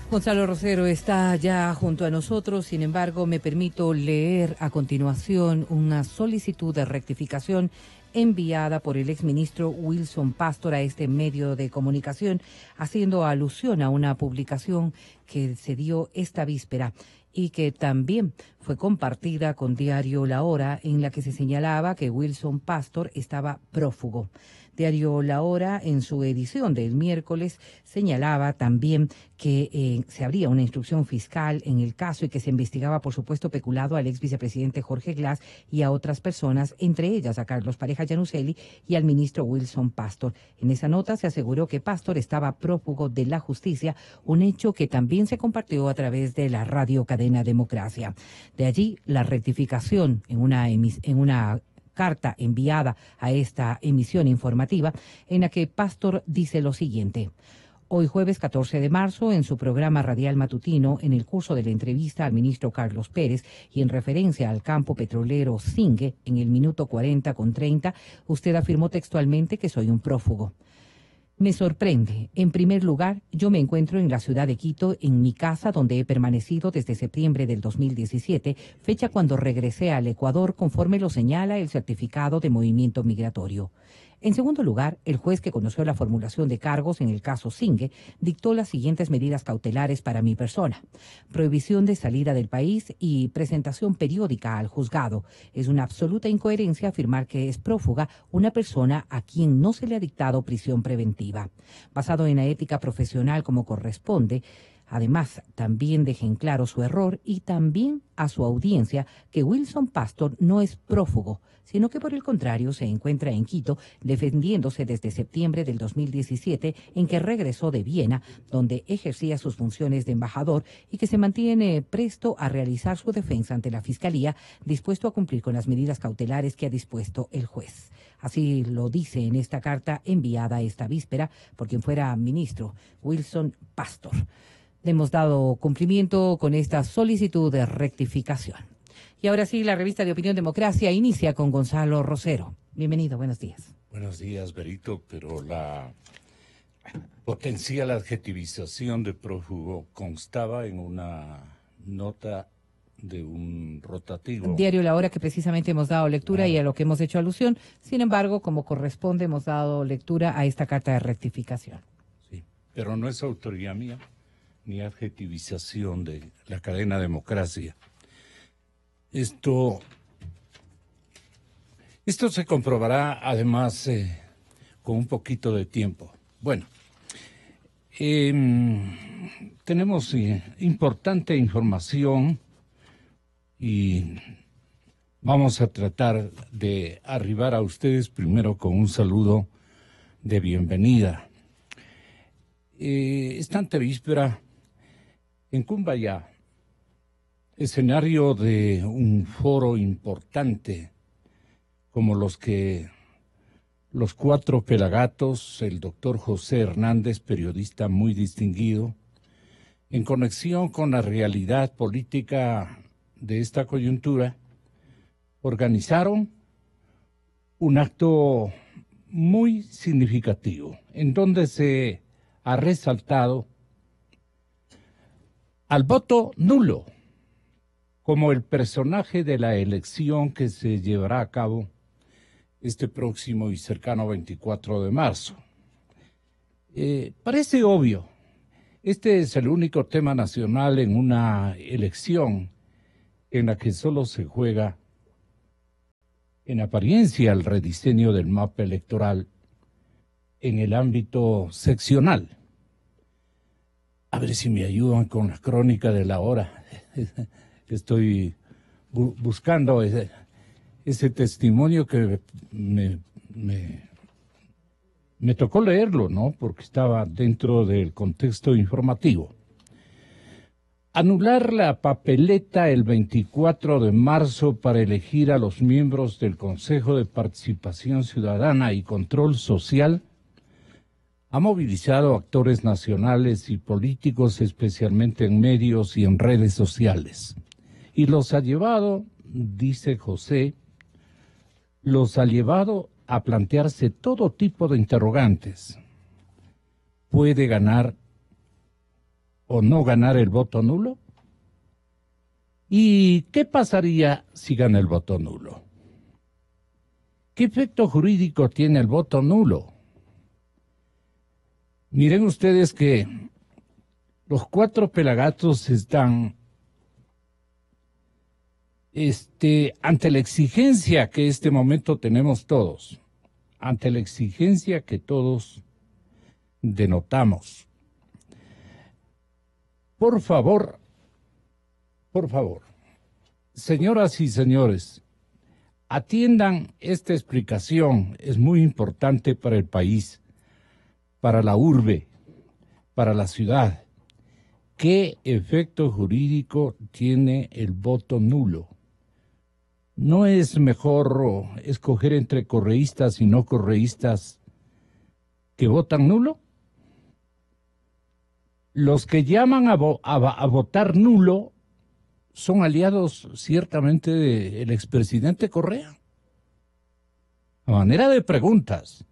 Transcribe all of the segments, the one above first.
Gonzalo Rosero está ya junto a nosotros, sin embargo, me permito leer a continuación una solicitud de rectificación enviada por el exministro Wilson Pastor a este medio de comunicación, haciendo alusión a una publicación que se dio esta víspera y que también fue compartida con Diario La Hora, en la que se señalaba que Wilson Pastor estaba prófugo. Diario La Hora, en su edición del miércoles, señalaba también que se abría una instrucción fiscal en el caso y que se investigaba, por supuesto, peculado al ex vicepresidente Jorge Glass y a otras personas, entre ellas a Carlos Pareja Llanuselli y al ministro Wilson Pastor. En esa nota se aseguró que Pastor estaba prófugo de la justicia, un hecho que también se compartió a través de la radio cadena Democracia. De allí la rectificación en una carta enviada a esta emisión informativa en la que Pastor dice lo siguiente. Hoy jueves 14 de marzo, en su programa radial matutino, en el curso de la entrevista al ministro Carlos Pérez y en referencia al campo petrolero Zingue, en el minuto 40:30, usted afirmó textualmente que soy un prófugo. Me sorprende. En primer lugar, yo me encuentro en la ciudad de Quito, en mi casa, donde he permanecido desde septiembre del 2017, fecha cuando regresé al Ecuador, conforme lo señala el certificado de movimiento migratorio. En segundo lugar, el juez que conoció la formulación de cargos en el caso Zingue dictó las siguientes medidas cautelares para mi persona. Prohibición de salida del país y presentación periódica al juzgado. Es una absoluta incoherencia afirmar que es prófuga una persona a quien no se le ha dictado prisión preventiva. Basado en la ética profesional como corresponde, además, también dejen claro su error y también a su audiencia que Wilson Pastor no es prófugo, sino que por el contrario se encuentra en Quito defendiéndose desde septiembre del 2017 en que regresó de Viena, donde ejercía sus funciones de embajador y que se mantiene presto a realizar su defensa ante la Fiscalía, dispuesto a cumplir con las medidas cautelares que ha dispuesto el juez. Así lo dice en esta carta enviada esta víspera por quien fuera ministro, Wilson Pastor. Le hemos dado cumplimiento con esta solicitud de rectificación. Y ahora sí, la revista de Opinión Democracia inicia con Gonzalo Rosero. Bienvenido, buenos días. Buenos días, Berito, pero la potencial adjetivización de prófugo constaba en una nota de un rotativo. Diario La Hora, que precisamente hemos dado lectura y a lo que hemos hecho alusión. Sin embargo, como corresponde, hemos dado lectura a esta carta de rectificación. Sí, pero no es autoría mía ni adjetivización de la cadena Democracia. Esto se comprobará además con un poquito de tiempo. Bueno, tenemos importante información y vamos a tratar de arribar a ustedes primero con un saludo de bienvenida. Esta antevíspera en Cumbayá, escenario de un foro importante como los 4 pelagatos, el doctor José Hernández, periodista muy distinguido, en conexión con la realidad política de esta coyuntura, organizaron un acto muy significativo, en donde se ha resaltado al voto nulo como el personaje de la elección que se llevará a cabo este próximo y cercano 24 de marzo. Parece obvio, este es el único tema nacional en una elección en la que solo se juega, en apariencia, el rediseño del mapa electoral en el ámbito seccional. A ver si me ayudan con la crónica de La Hora. Estoy buscando ese testimonio que me tocó leerlo, ¿no? Porque estaba dentro del contexto informativo. Anular la papeleta el 24 de marzo para elegir a los miembros del Consejo de Participación Ciudadana y Control Social ha movilizado a actores nacionales y políticos, especialmente en medios y en redes sociales. Y los ha llevado, dice José, los ha llevado a plantearse todo tipo de interrogantes. ¿Puede ganar o no ganar el voto nulo? ¿Y qué pasaría si gana el voto nulo? ¿Qué efecto jurídico tiene el voto nulo? Miren ustedes que los 4 pelagatos están ante la exigencia que este momento tenemos todos, ante la exigencia que todos denotamos. Por favor, señoras y señores, atiendan esta explicación, es muy importante para el país, para la urbe, para la ciudad. ¿Qué efecto jurídico tiene el voto nulo? ¿No es mejor escoger entre correístas y no correístas que votan nulo? Los que llaman a votar nulo son aliados ciertamente del expresidente Correa. A manera de preguntas,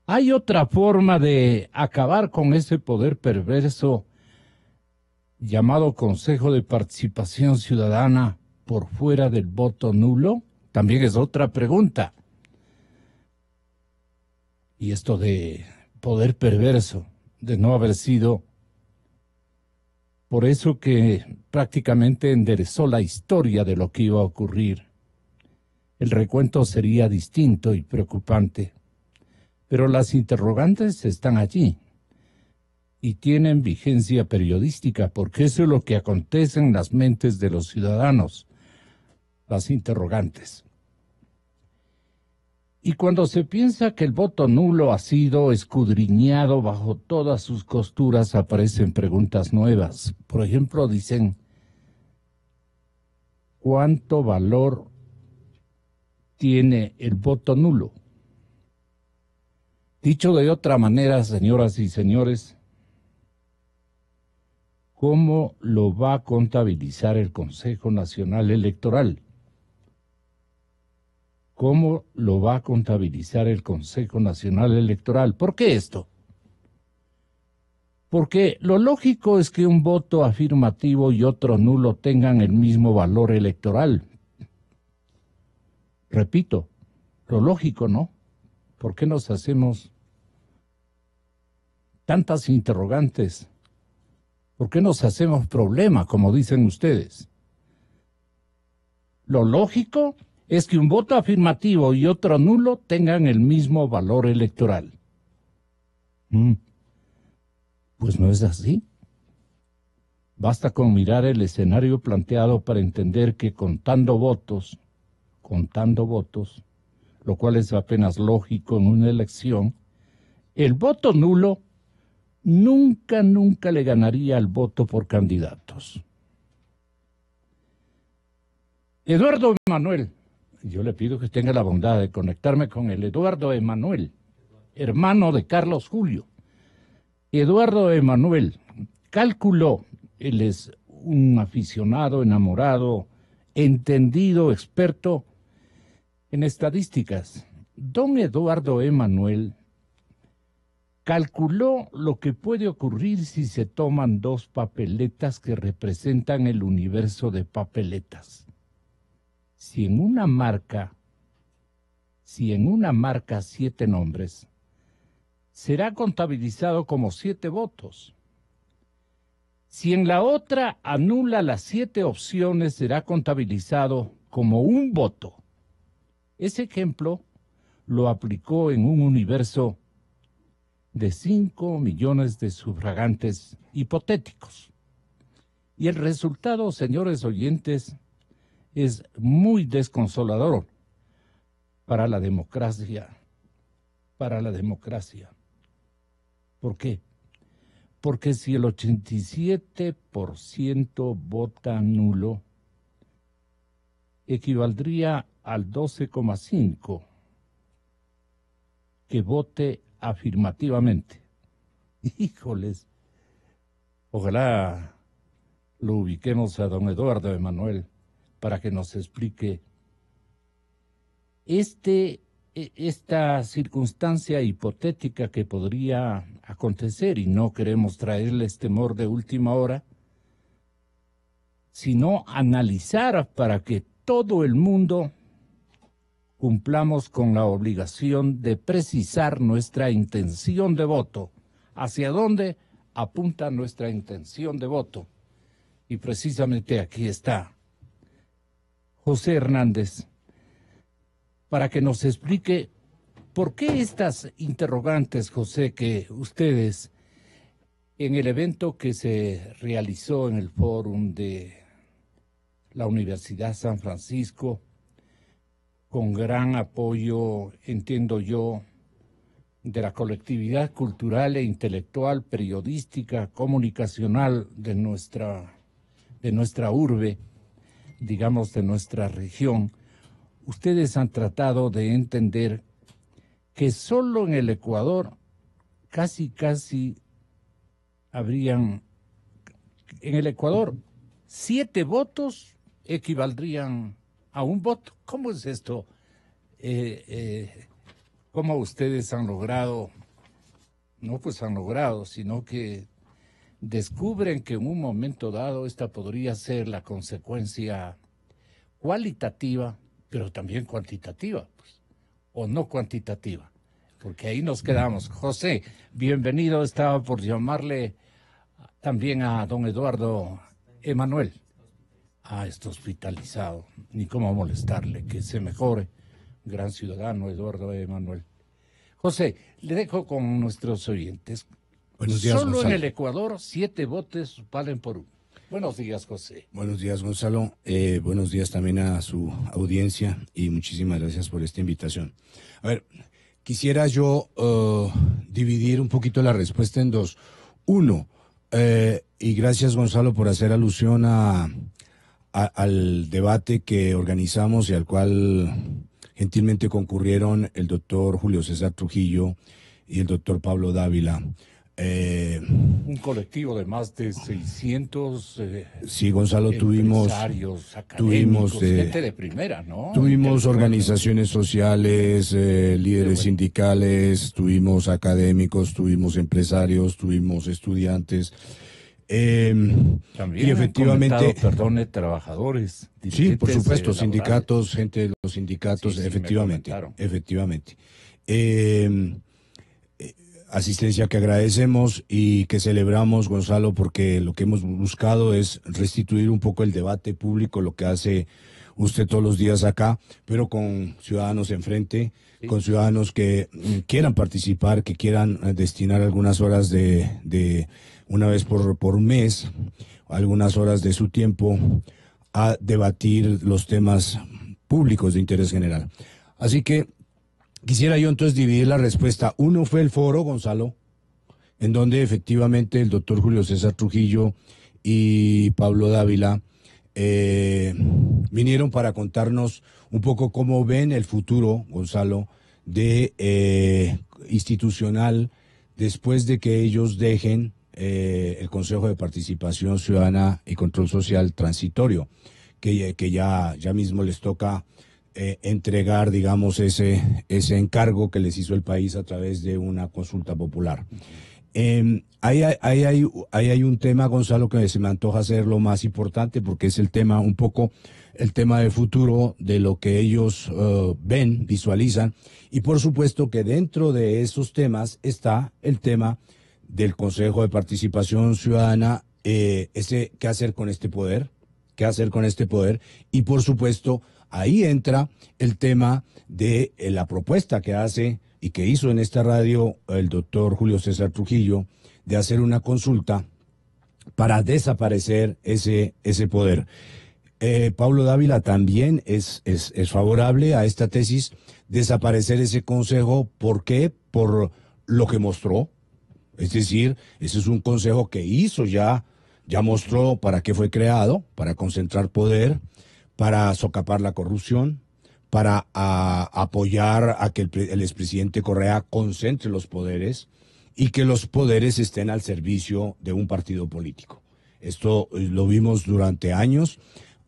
¿hay otra forma de acabar con ese poder perverso llamado Consejo de Participación Ciudadana por fuera del voto nulo? También es otra pregunta. Y esto de poder perverso, de no haber sido, por eso que prácticamente enderezó la historia de lo que iba a ocurrir. El recuento sería distinto y preocupante, pero las interrogantes están allí y tienen vigencia periodística, porque eso es lo que acontece en las mentes de los ciudadanos, las interrogantes. Y cuando se piensa que el voto nulo ha sido escudriñado bajo todas sus costuras, aparecen preguntas nuevas. Por ejemplo, dicen, ¿cuánto valor tiene el voto nulo? Dicho de otra manera, señoras y señores, ¿cómo lo va a contabilizar el Consejo Nacional Electoral? ¿Cómo lo va a contabilizar el Consejo Nacional Electoral? ¿Por qué esto? Porque lo lógico es que un voto afirmativo y otro nulo tengan el mismo valor electoral. Repito, lo lógico, ¿no? ¿Por qué nos hacemos tantas interrogantes? ¿Por qué nos hacemos problema, como dicen ustedes? Lo lógico es que un voto afirmativo y otro nulo tengan el mismo valor electoral. Pues no es así. Basta con mirar el escenario planteado para entender que contando votos, lo cual es apenas lógico en una elección, el voto nulo nunca le ganaría al voto por candidatos. Eduardo Emanuel, yo le pido que tenga la bondad de conectarme con el Eduardo Emanuel, hermano de Carlos Julio. Eduardo Emanuel calculó, él es un aficionado, enamorado, entendido, experto en estadísticas. Don Eduardo Emanuel calculó lo que puede ocurrir si se toman 2 papeletas que representan el universo de papeletas. Si en una marca 7 nombres, será contabilizado como 7 votos. Si en la otra anula las 7 opciones, será contabilizado como 1 voto. Ese ejemplo lo aplicó en un universo de 5 millones de sufragantes hipotéticos. Y el resultado, señores oyentes, es muy desconsolador para la democracia. ¿Por qué? Porque si el 87% vota nulo, equivaldría al 12,5% que vote afirmativamente. Híjoles, ojalá lo ubiquemos a don Eduardo Emanuel para que nos explique esta circunstancia hipotética que podría acontecer y no queremos traerles temor de última hora, sino analizar para que todo el mundo cumplamos con la obligación de precisar nuestra intención de voto. ¿Hacia dónde apunta nuestra intención de voto? Y precisamente aquí está José Hernández, para que nos explique por qué estas interrogantes, José, que ustedes en el evento que se realizó en el fórum de la Universidad San Francisco, con gran apoyo, entiendo yo, de la colectividad cultural e intelectual, periodística, comunicacional de nuestra urbe, digamos de nuestra región, ustedes han tratado de entender que solo en el Ecuador casi habrían, en el Ecuador, 7 votos equivaldrían a un voto. ¿Cómo es esto? ¿Cómo ustedes han logrado, no pues han logrado, sino que descubren que en un momento dado esta podría ser la consecuencia cualitativa, pero también cuantitativa, pues, o no cuantitativa? Porque ahí nos quedamos. José, bienvenido. Estaba por llamarle también a don Eduardo Emanuel. Está hospitalizado. Ni cómo molestarle, que se mejore. Gran ciudadano, Eduardo Emanuel. José, le dejo con nuestros oyentes. Buenos días, Solo Gonzalo. en el Ecuador, 7 votos valen por 1. Buenos días, José. Buenos días, Gonzalo. Buenos días también a su audiencia y muchísimas gracias por esta invitación. A ver, quisiera yo dividir un poquito la respuesta en dos. Uno, y gracias, Gonzalo, por hacer alusión al debate que organizamos y al cual gentilmente concurrieron el doctor Julio César Trujillo y el doctor Pablo Dávila. Un colectivo de más de 600 sí, Gonzalo, tuvimos académicos, gente de primera, ¿no? Tuvimos organizaciones sociales, líderes sindicales, tuvimos académicos, tuvimos empresarios, tuvimos estudiantes. También y efectivamente, trabajadores. Sí, por supuesto, sindicatos, gente de los sindicatos, sí, efectivamente. Asistencia que agradecemos y que celebramos, Gonzalo, porque lo que hemos buscado es restituir un poco el debate público, lo que hace usted todos los días acá, pero con ciudadanos enfrente, sí, con ciudadanos que quieran participar, que quieran destinar algunas horas de una vez por mes, algunas horas de su tiempo a debatir los temas públicos de interés general. Así que quisiera yo entonces dividir la respuesta. Uno fue el foro, Gonzalo, en donde efectivamente el doctor Julio César Trujillo y Pablo Dávila vinieron para contarnos un poco cómo ven el futuro, Gonzalo, de institucional después de que ellos dejen el Consejo de Participación Ciudadana y Control Social transitorio, que ya mismo les toca entregar, digamos, ese encargo que les hizo el país a través de una consulta popular. Ahí hay un tema, Gonzalo, que se me antoja ser lo más importante, porque es el tema, un poco el tema de futuro, de lo que ellos ven, visualizan, y por supuesto que dentro de esos temas está el tema del Consejo de Participación Ciudadana, qué hacer con este poder, y por supuesto ahí entra el tema de la propuesta que hace y que hizo en esta radio el doctor Julio César Trujillo de hacer una consulta para desaparecer ese poder. Pablo Dávila también es favorable a esta tesis, desaparecer ese consejo. ¿Por qué? Por lo que mostró. Es decir, ese es un consejo que hizo ya mostró para qué fue creado, para concentrar poder, para socapar la corrupción, para apoyar a que el expresidente Correa concentre los poderes y que los poderes estén al servicio de un partido político. Esto lo vimos durante años,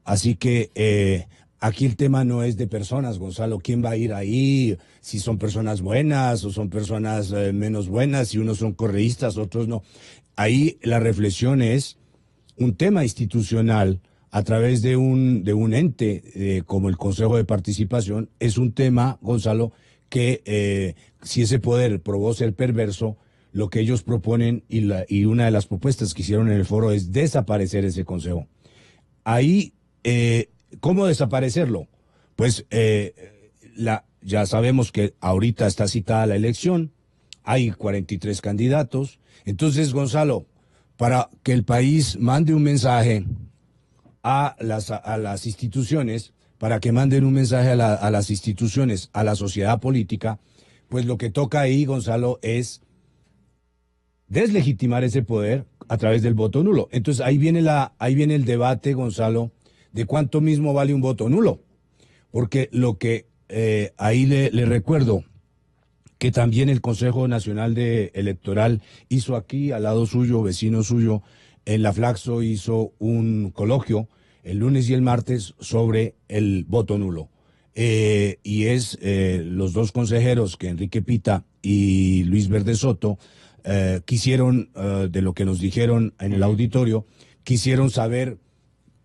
así que aquí el tema no es de personas, Gonzalo. ¿Quién va a ir ahí? Si son personas buenas o son personas menos buenas, si unos son correístas, otros no. Ahí la reflexión es un tema institucional a través de un ente como el Consejo de Participación. Es un tema, Gonzalo, que si ese poder probó ser perverso, lo que ellos proponen y una de las propuestas que hicieron en el foro es desaparecer ese consejo. Ahí, ¿cómo desaparecerlo? Pues ya sabemos que ahorita está citada la elección, hay 43 candidatos. Entonces, Gonzalo, para que el país mande un mensaje a las instituciones, para que manden un mensaje a las instituciones, a la sociedad política, pues lo que toca ahí, Gonzalo, es deslegitimar ese poder a través del voto nulo. Entonces ahí viene el debate, Gonzalo, de cuánto mismo vale un voto nulo. Porque lo que ahí le recuerdo que también el Consejo Nacional Electoral hizo aquí, al lado suyo, vecino suyo, en la Flaxo hizo un coloquio el lunes y el martes sobre el voto nulo. Y es los dos consejeros, que Enrique Pita y Luis Verde Soto, quisieron, de lo que nos dijeron en el auditorio, quisieron saber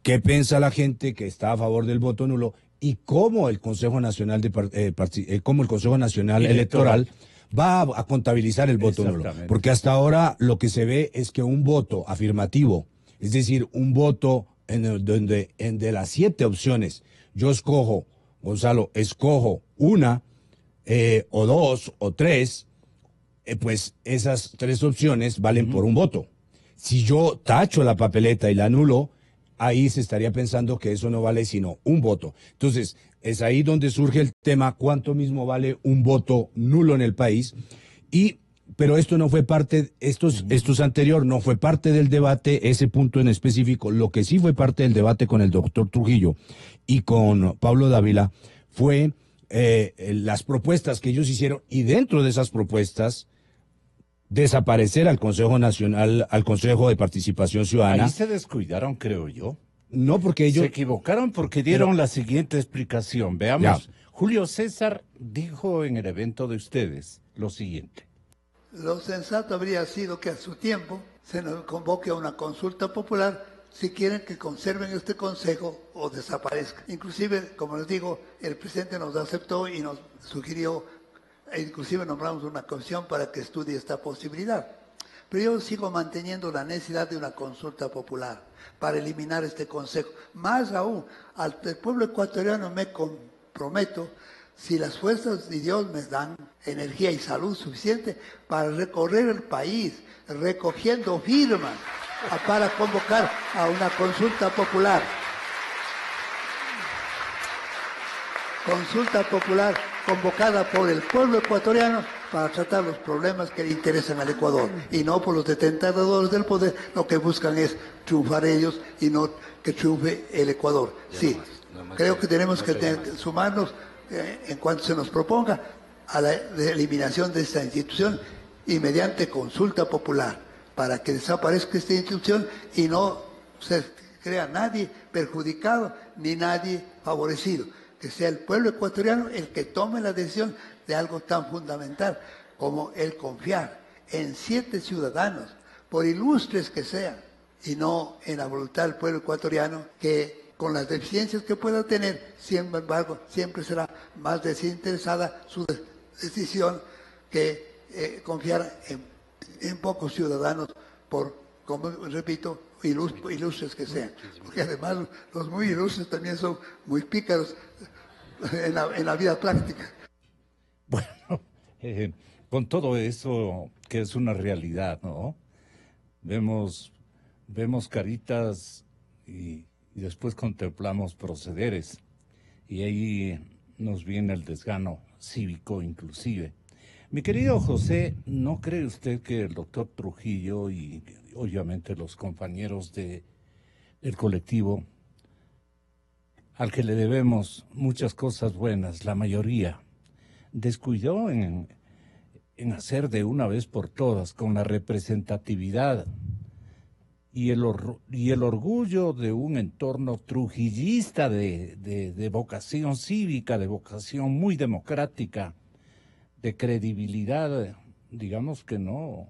qué piensa la gente que está a favor del voto nulo y cómo el Consejo Nacional Electoral va a contabilizar el voto nulo. Porque hasta ahora lo que se ve es que un voto afirmativo, es decir, un voto donde de las 7 opciones yo escojo, Gonzalo, escojo una o 2 o 3, pues esas 3 opciones valen por un voto. Si yo tacho la papeleta y la anulo, ahí se estaría pensando que eso no vale sino un voto. Entonces, es ahí donde surge el tema, cuánto mismo vale un voto nulo en el país. Pero esto no fue parte, esto es anterior, no fue parte del debate, ese punto en específico. Lo que sí fue parte del debate con el doctor Trujillo y con Pablo Dávila fue las propuestas que ellos hicieron, y dentro de esas propuestas, desaparecer al Consejo Nacional, al Consejo de Participación Ciudadana. Ahí se descuidaron, creo yo. No, porque ellos... Se equivocaron porque dieron la siguiente explicación. Veamos, Julio César dijo en el evento de ustedes lo siguiente. Lo sensato habría sido que a su tiempo se nos convoque a una consulta popular si quieren que conserven este consejo o desaparezca. Inclusive, como les digo, el presidente nos aceptó y nos sugirió, e inclusive nombramos una comisión para que estudie esta posibilidad. Pero yo sigo manteniendo la necesidad de una consulta popular para eliminar este consejo. Más aún, al pueblo ecuatoriano me comprometo, si las fuerzas de Dios me dan energía y salud suficiente, para recorrer el país recogiendo firmas para convocar a una consulta popular. Consulta popular convocada por el pueblo ecuatoriano para tratar los problemas que le interesan al Ecuador, y no por los detentantes del poder. Lo que buscan es triunfar ellos y no que triunfe el Ecuador. Sí, creo que tenemos que sumarnos en cuanto se nos proponga a la eliminación de esta institución y mediante consulta popular, para que desaparezca esta institución y no se crea nadie perjudicado ni nadie favorecido. Que sea el pueblo ecuatoriano el que tome la decisión de algo tan fundamental como el confiar en 7 ciudadanos, por ilustres que sean, y no en la voluntad del pueblo ecuatoriano, que con las deficiencias que pueda tener, sin embargo, siempre será más desinteresada su decisión que confiar en pocos ciudadanos, por, como repito, ilustres que sean. Porque además los muy ilustres también son muy pícaros en la vida práctica. Bueno, con todo eso que es una realidad, ¿no? Vemos caritas y después contemplamos procederes, y ahí nos viene el desgano cívico inclusive. Mi querido José, ¿no cree usted que el doctor Trujillo y obviamente los compañeros del colectivo, al que le debemos muchas cosas buenas, la mayoría, descuidó en hacer de una vez por todas, con la representatividad y el orgullo de un entorno trujillista de vocación cívica, de vocación muy democrática, de credibilidad, digamos que no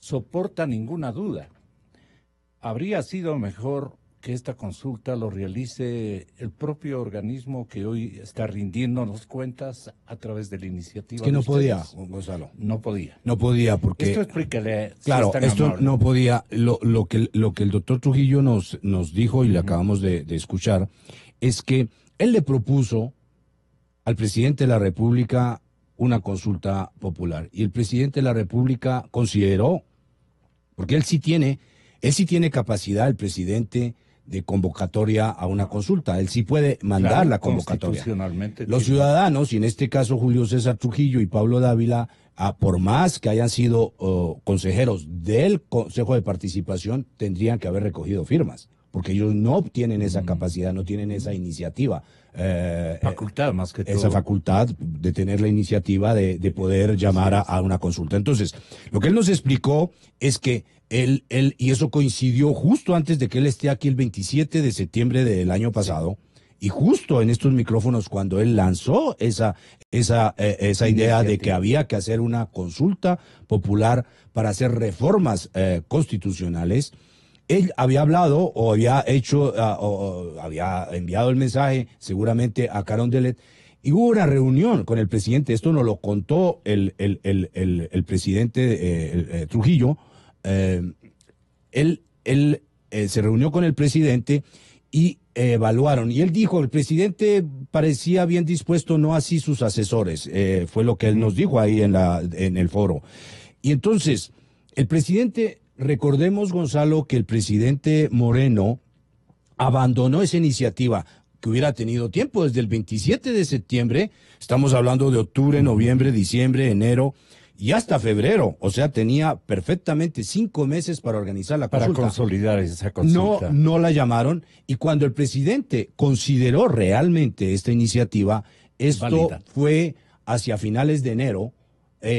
soporta ninguna duda. Habría sido mejor que esta consulta lo realice el propio organismo que hoy está rindiéndonos cuentas a través de la iniciativa. Es que de no ustedes. podía, Gonzalo. No podía. No podía porque... Esto explícale. Claro, si es tan esto amable. no podía. Lo que el doctor Trujillo nos dijo y le acabamos de escuchar es que él le propuso al presidente de la República una consulta popular y el presidente de la República consideró, porque él sí tiene capacidad, el presidente, de convocatoria a una consulta. Él sí puede mandar Claro, la convocatoria. constitucionalmente Los tiene- ciudadanos, y en este caso Julio César Trujillo y Pablo Dávila, por más que hayan sido consejeros del Consejo de Participación, tendrían que haber recogido firmas, porque ellos no tienen esa capacidad, no tienen esa iniciativa. facultad más que todo. Esa facultad de tener la iniciativa de poder llamar a una consulta. Entonces, lo que él nos explicó es que él, y eso coincidió justo antes de que él esté aquí el 27 de septiembre del año pasado, y justo en estos micrófonos cuando él lanzó esa idea de que había que hacer una consulta popular para hacer reformas constitucionales. Él había hablado o había hecho, o había enviado el mensaje seguramente a Carondelet y hubo una reunión con el presidente. Esto nos lo contó el presidente Trujillo. Él se reunió con el presidente y evaluaron. Y él dijo, el presidente parecía bien dispuesto, no así sus asesores. Fue lo que él nos dijo ahí en el foro. Y entonces, el presidente... Recordemos, Gonzalo, que el presidente Moreno abandonó esa iniciativa que hubiera tenido tiempo desde el 27 de septiembre, estamos hablando de octubre, noviembre, diciembre, enero y hasta febrero, o sea, tenía perfectamente 5 meses para organizar la consulta. Para consolidar esa consulta. No la llamaron y cuando el presidente consideró realmente esta iniciativa, esto Válida. fue hacia finales de enero.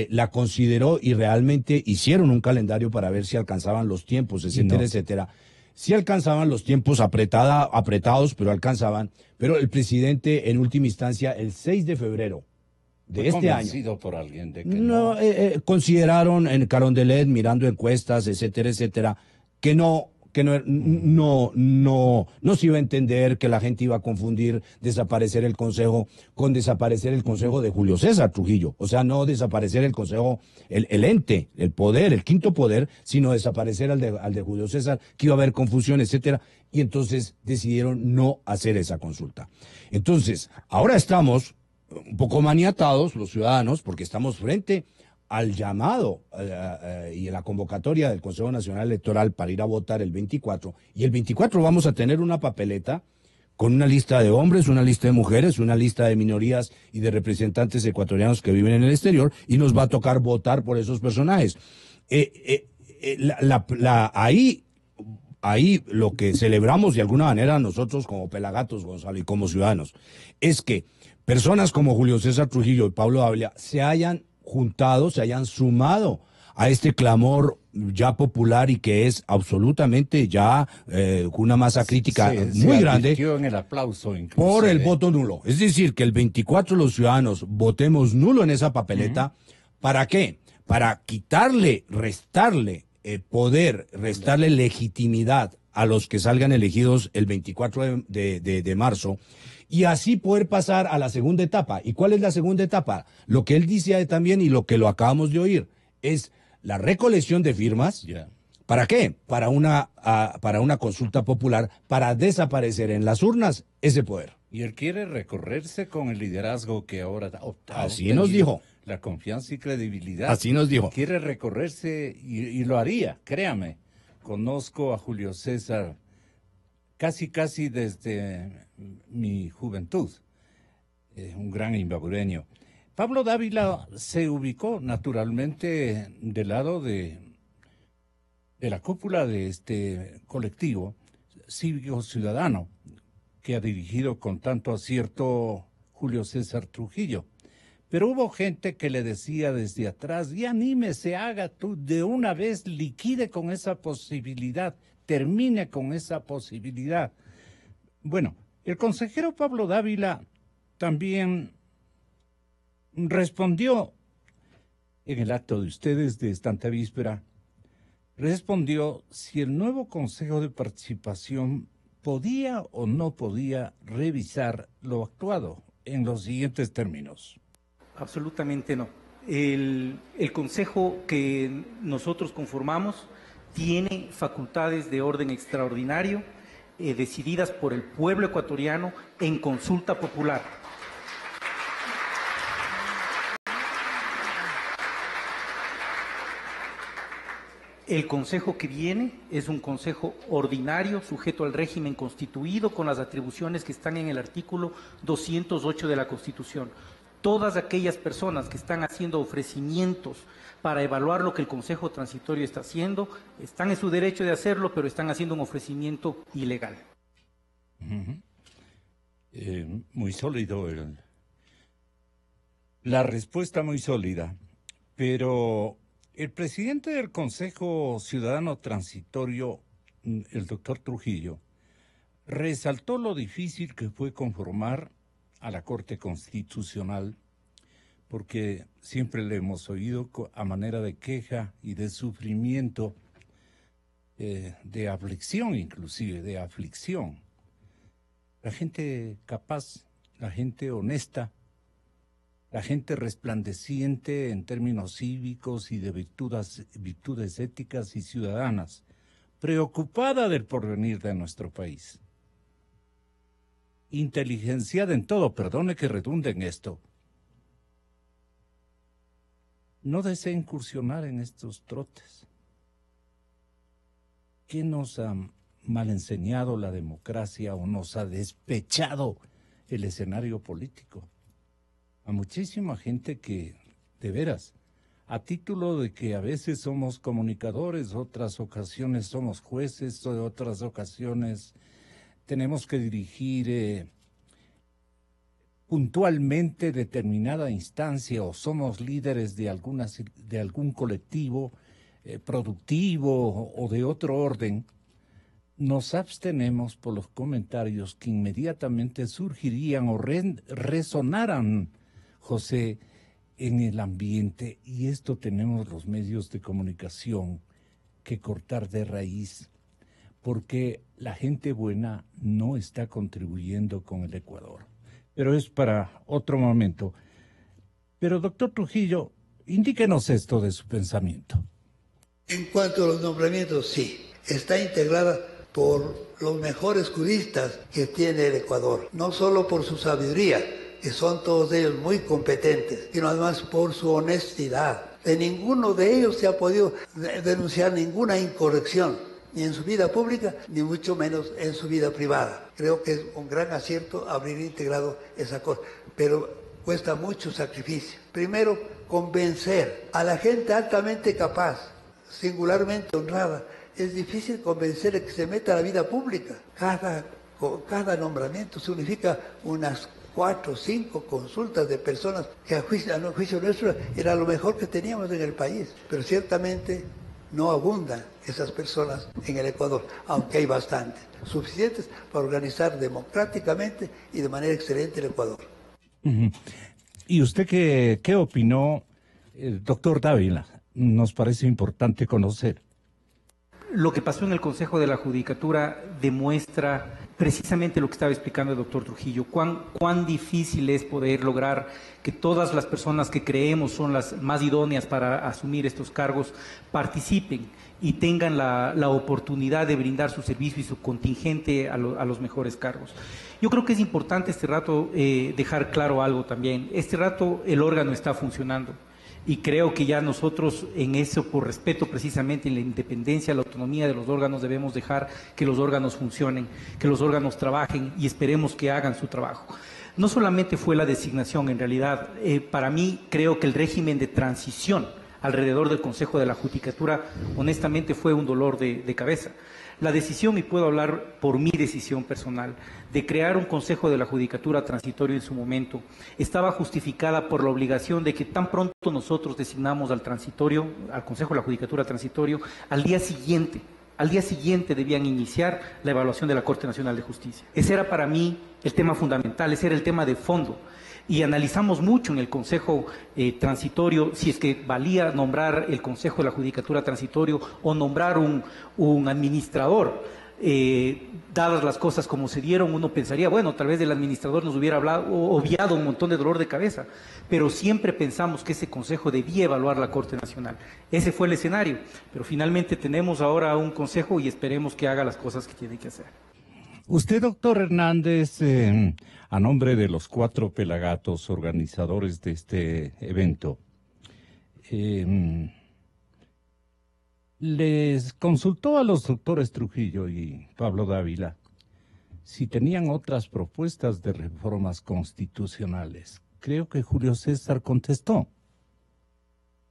La consideró y realmente hicieron un calendario para ver si alcanzaban los tiempos, etcétera, etcétera. Si alcanzaban los tiempos apretados, pero alcanzaban. Pero el presidente, en última instancia, el 6 de febrero de este año, Convencido por alguien de que no. consideraron en Carondelet, mirando encuestas, etcétera, etcétera, que no se iba a entender, que la gente iba a confundir desaparecer el consejo con desaparecer el consejo de Julio César Trujillo. O sea, no desaparecer el consejo, el ente, el poder, el quinto poder, sino desaparecer al de Julio César, que iba a haber confusión, etcétera. Y entonces decidieron no hacer esa consulta. Entonces, ahora estamos un poco maniatados los ciudadanos porque estamos frente al llamado y a la convocatoria del Consejo Nacional Electoral para ir a votar el 24. Y el 24 vamos a tener una papeleta con una lista de hombres, una lista de mujeres, una lista de minorías y de representantes ecuatorianos que viven en el exterior y nos va a tocar votar por esos personajes. Ahí lo que celebramos de alguna manera nosotros como pelagatos, Gonzalo, y como ciudadanos, es que personas como Julio César Trujillo y Pablo Dávila se hayan juntado, se hayan sumado a este clamor ya popular y que es absolutamente ya una masa crítica muy grande En el aplauso por el voto nulo. Es decir, que el 24 los ciudadanos votemos nulo en esa papeleta. ¿Para qué? Para quitarle, restarle poder, restarle legitimidad a los que salgan elegidos el 24 de marzo y así poder pasar a la segunda etapa. ¿Y cuál es la segunda etapa? Lo que él dice también y lo que lo acabamos de oír es la recolección de firmas. Yeah. ¿Para qué? Para una consulta popular, para desaparecer en las urnas ese poder. Y él quiere recorrerse con el liderazgo que ahora ha Así nos dijo. La confianza y credibilidad. Así nos dijo. Quiere recorrerse y lo haría, créame. Conozco a Julio César casi desde mi juventud. Un gran imbabureño. Pablo Dávila se ubicó naturalmente del lado de la cúpula de este colectivo cívico ciudadano que ha dirigido con tanto acierto Julio César Trujillo. Pero hubo gente que le decía desde atrás, ya anímese, haga tú, de una vez liquide con esa posibilidad. termine con esa posibilidad. Bueno, el consejero Pablo Dávila también respondió en el acto de ustedes de esta antevíspera, respondió si el nuevo Consejo de Participación podía o no podía revisar lo actuado en los siguientes términos. Absolutamente no. El Consejo que nosotros conformamos tiene facultades de orden extraordinario decididas por el pueblo ecuatoriano en consulta popular. El Consejo que viene es un Consejo ordinario, sujeto al régimen constituido, con las atribuciones que están en el artículo 208 de la Constitución. Todas aquellas personas que están haciendo ofrecimientos para evaluar lo que el Consejo Transitorio está haciendo, están en su derecho de hacerlo, pero están haciendo un ofrecimiento ilegal. Muy sólido, la respuesta muy sólida, pero el presidente del Consejo Ciudadano Transitorio, el doctor Trujillo, resaltó lo difícil que fue conformar a la Corte Constitucional, porque siempre le hemos oído a manera de queja y de sufrimiento, de aflicción inclusive, de aflicción. La gente capaz, la gente honesta, la gente resplandeciente en términos cívicos y de virtudes éticas y ciudadanas, preocupada del porvenir de nuestro país. Inteligenciada en todo, perdone que redunde en esto. No desea incursionar en estos trotes. ¿Qué nos ha mal enseñado la democracia o nos ha despechado el escenario político? A muchísima gente que, de veras, a título de que a veces somos comunicadores, otras ocasiones somos jueces, otras ocasiones tenemos que dirigir puntualmente determinada instancia o somos líderes de algún colectivo productivo o de otro orden, nos abstenemos por los comentarios que inmediatamente surgirían o resonaran, José, en el ambiente, y esto tenemos los medios de comunicación que cortar de raíz, porque la gente buena no está contribuyendo con el Ecuador. Pero es para otro momento. Pero, doctor Trujillo, indíquenos esto de su pensamiento. En cuanto a los nombramientos, sí, está integrada por los mejores juristas que tiene el Ecuador, no solo por su sabiduría, que son todos ellos muy competentes, sino además por su honestidad. De ninguno de ellos se ha podido denunciar ninguna incorrección, ni en su vida pública, ni mucho menos en su vida privada. Creo que es un gran acierto haber integrado esa cosa, pero cuesta mucho sacrificio. Primero, convencer a la gente altamente capaz, singularmente honrada. Es difícil convencer de que se meta a la vida pública. Cada nombramiento significa unas 4 o 5 consultas de personas que a juicio nuestro era lo mejor que teníamos en el país. Pero ciertamente no abundan esas personas en el Ecuador, aunque hay bastantes, suficientes para organizar democráticamente y de manera excelente el Ecuador. ¿Y usted qué opinó, doctor Dávila? Nos parece importante conocer. Lo que pasó en el Consejo de la Judicatura demuestra precisamente lo que estaba explicando el doctor Trujillo, cuán difícil es poder lograr que todas las personas que creemos son las más idóneas para asumir estos cargos participen y tengan la oportunidad de brindar su servicio y su contingente a los mejores cargos. Yo creo que es importante este rato dejar claro algo también. Este rato el órgano está funcionando. Y creo que ya nosotros en eso, por respeto precisamente en la independencia, la autonomía de los órganos, debemos dejar que los órganos funcionen, que los órganos trabajen y esperemos que hagan su trabajo. No solamente fue la designación, en realidad, para mí creo que el régimen de transición alrededor del Consejo de la Judicatura, honestamente fue un dolor de cabeza. La decisión, y puedo hablar por mi decisión personal, de crear un Consejo de la Judicatura transitorio en su momento, estaba justificada por la obligación de que tan pronto nosotros designamos al transitorio, al Consejo de la Judicatura transitorio, al día siguiente Al día siguiente debían iniciar la evaluación de la Corte Nacional de Justicia. Ese era para mí el tema fundamental, ese era el tema de fondo. Y analizamos mucho en el Consejo Transitorio si es que valía nombrar el Consejo de la Judicatura Transitorio o nombrar un administrador. Dadas las cosas como se dieron, uno pensaría, bueno, tal vez el administrador nos hubiera obviado un montón de dolor de cabeza, pero siempre pensamos que ese consejo debía evaluar la Corte Nacional. Ese fue el escenario, pero finalmente tenemos ahora un consejo y esperemos que haga las cosas que tiene que hacer. Usted, doctor Hernández, a nombre de los 4 pelagatos organizadores de este evento, les consultó a los doctores Trujillo y Pablo Dávila si tenían otras propuestas de reformas constitucionales. Creo que Julio César contestó.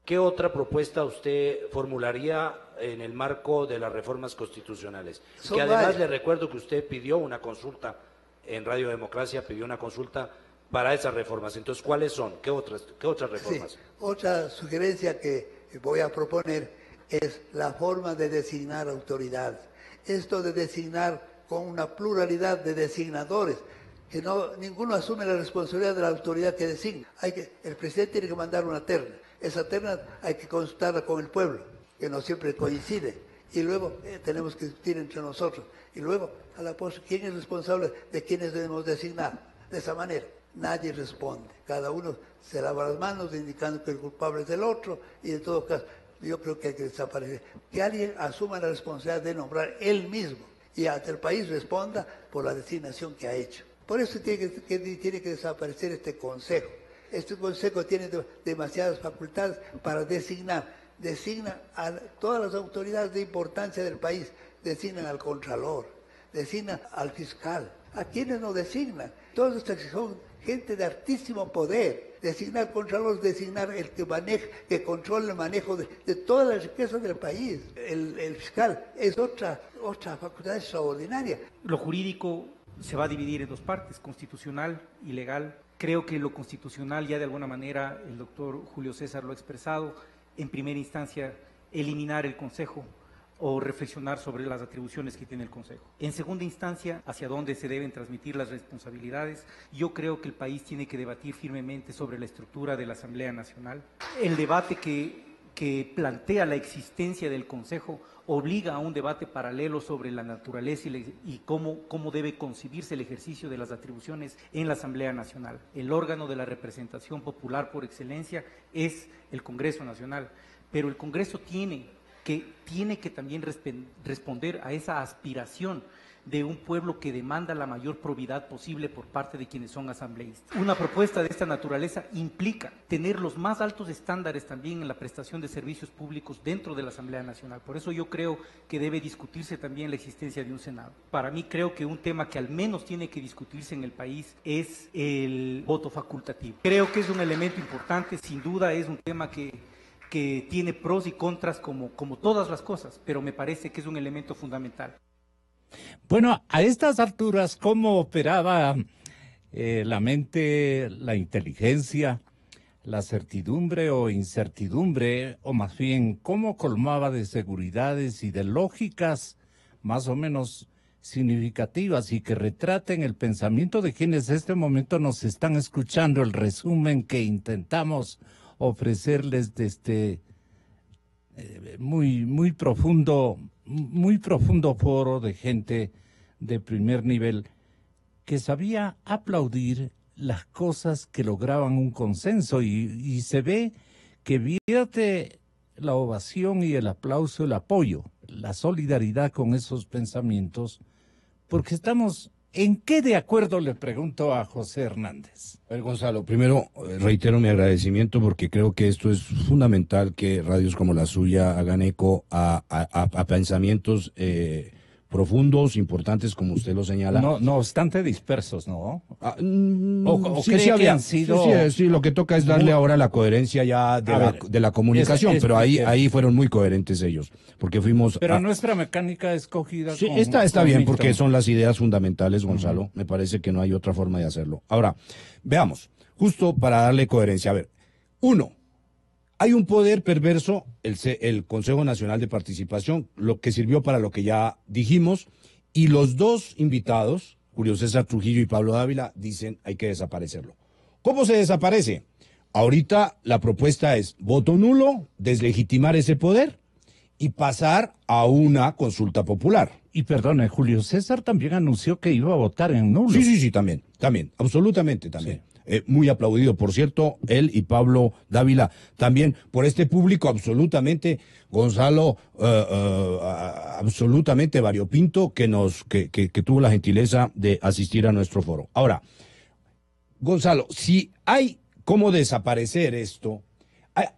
¿Qué otra propuesta usted formularía en el marco de las reformas constitucionales? Que además le recuerdo que usted pidió una consulta en Radio Democracia, pidió una consulta para esas reformas. Entonces, ¿cuáles son? ¿Qué otras reformas? Sí. Otra sugerencia que voy a proponer es la forma de designar autoridades. Esto de designar con una pluralidad de designadores, que ninguno asume la responsabilidad de la autoridad que designa. El presidente tiene que mandar una terna. Esa terna hay que consultarla con el pueblo, que no siempre coincide. Y luego tenemos que discutir entre nosotros. Y luego, a la postre, ¿quién es responsable de quiénes debemos designar? De esa manera, nadie responde. Cada uno se lava las manos indicando que el culpable es del otro, y en todo caso, yo creo que hay que desaparecer. Que alguien asuma la responsabilidad de nombrar él mismo y hasta el país responda por la designación que ha hecho. Por eso tiene que desaparecer este consejo. Este consejo tiene demasiadas facultades para designar. Designa a todas las autoridades de importancia del país. Designan al contralor, designan al fiscal. ¿A quiénes no designan? Todos estos son gente de altísimo poder. Designar contralor, designar el que controla el manejo de todas las riquezas del país. El fiscal es otra facultad extraordinaria. Lo jurídico se va a dividir en 2 partes, constitucional y legal. Creo que lo constitucional ya de alguna manera el doctor Julio César lo ha expresado. En primera instancia, eliminar el Consejo o reflexionar sobre las atribuciones que tiene el Consejo. En segunda instancia, hacia dónde se deben transmitir las responsabilidades. Yo creo que el país tiene que debatir firmemente sobre la estructura de la Asamblea Nacional. El debate que plantea la existencia del Consejo obliga a un debate paralelo sobre la naturaleza y cómo debe concebirse el ejercicio de las atribuciones en la Asamblea Nacional. El órgano de la representación popular por excelencia es el Congreso Nacional, pero el Congreso tiene que también responder a esa aspiración de un pueblo que demanda la mayor probidad posible por parte de quienes son asambleístas. Una propuesta de esta naturaleza implica tener los más altos estándares también en la prestación de servicios públicos dentro de la Asamblea Nacional. Por eso yo creo que debe discutirse también la existencia de un Senado. Para mí creo que un tema que al menos tiene que discutirse en el país es el voto facultativo. Creo que es un elemento importante, sin duda es un tema que tiene pros y contras como todas las cosas, pero me parece que es un elemento fundamental. Bueno, a estas alturas, ¿cómo operaba la mente, la inteligencia, la certidumbre o incertidumbre, o más bien, cómo colmaba de seguridades y de lógicas más o menos significativas y que retraten el pensamiento de quienes en este momento nos están escuchando, el resumen que intentamos ofrecerles desde muy profundo foro de gente de primer nivel que sabía aplaudir las cosas que lograban un consenso y se ve que vierte la ovación y el aplauso, el apoyo, la solidaridad con esos pensamientos, porque estamos... ¿En qué de acuerdo? Le pregunto a José Hernández. A ver, Gonzalo, primero reitero mi agradecimiento porque creo que esto es fundamental que radios como la suya hagan eco a pensamientos profundos, importantes, como usted lo señala. No obstante dispersos, ¿no? Sí, habían sido... Sí, lo que toca es darle ahora la coherencia ya de la comunicación, pero ahí fueron muy coherentes ellos, porque fuimos... Pero nuestra mecánica escogida... Sí, está bien, porque son las ideas fundamentales, Gonzalo. Me parece que no hay otra forma de hacerlo. Ahora, veamos, justo para darle coherencia. A ver, uno, Hay un poder perverso, el Consejo Nacional de Participación, lo que sirvió para lo que ya dijimos, y los dos invitados, Julio César Trujillo y Pablo Dávila, dicen hay que desaparecerlo. ¿Cómo se desaparece? Ahorita la propuesta es voto nulo, deslegitimar ese poder y pasar a una consulta popular. Y perdone, Julio César también anunció que iba a votar en nulo. Sí, también, absolutamente también. Sí. Muy aplaudido, por cierto, él y Pablo Dávila, también por este público absolutamente, Gonzalo, absolutamente variopinto, que tuvo la gentileza de asistir a nuestro foro. Ahora, Gonzalo, si hay cómo desaparecer esto,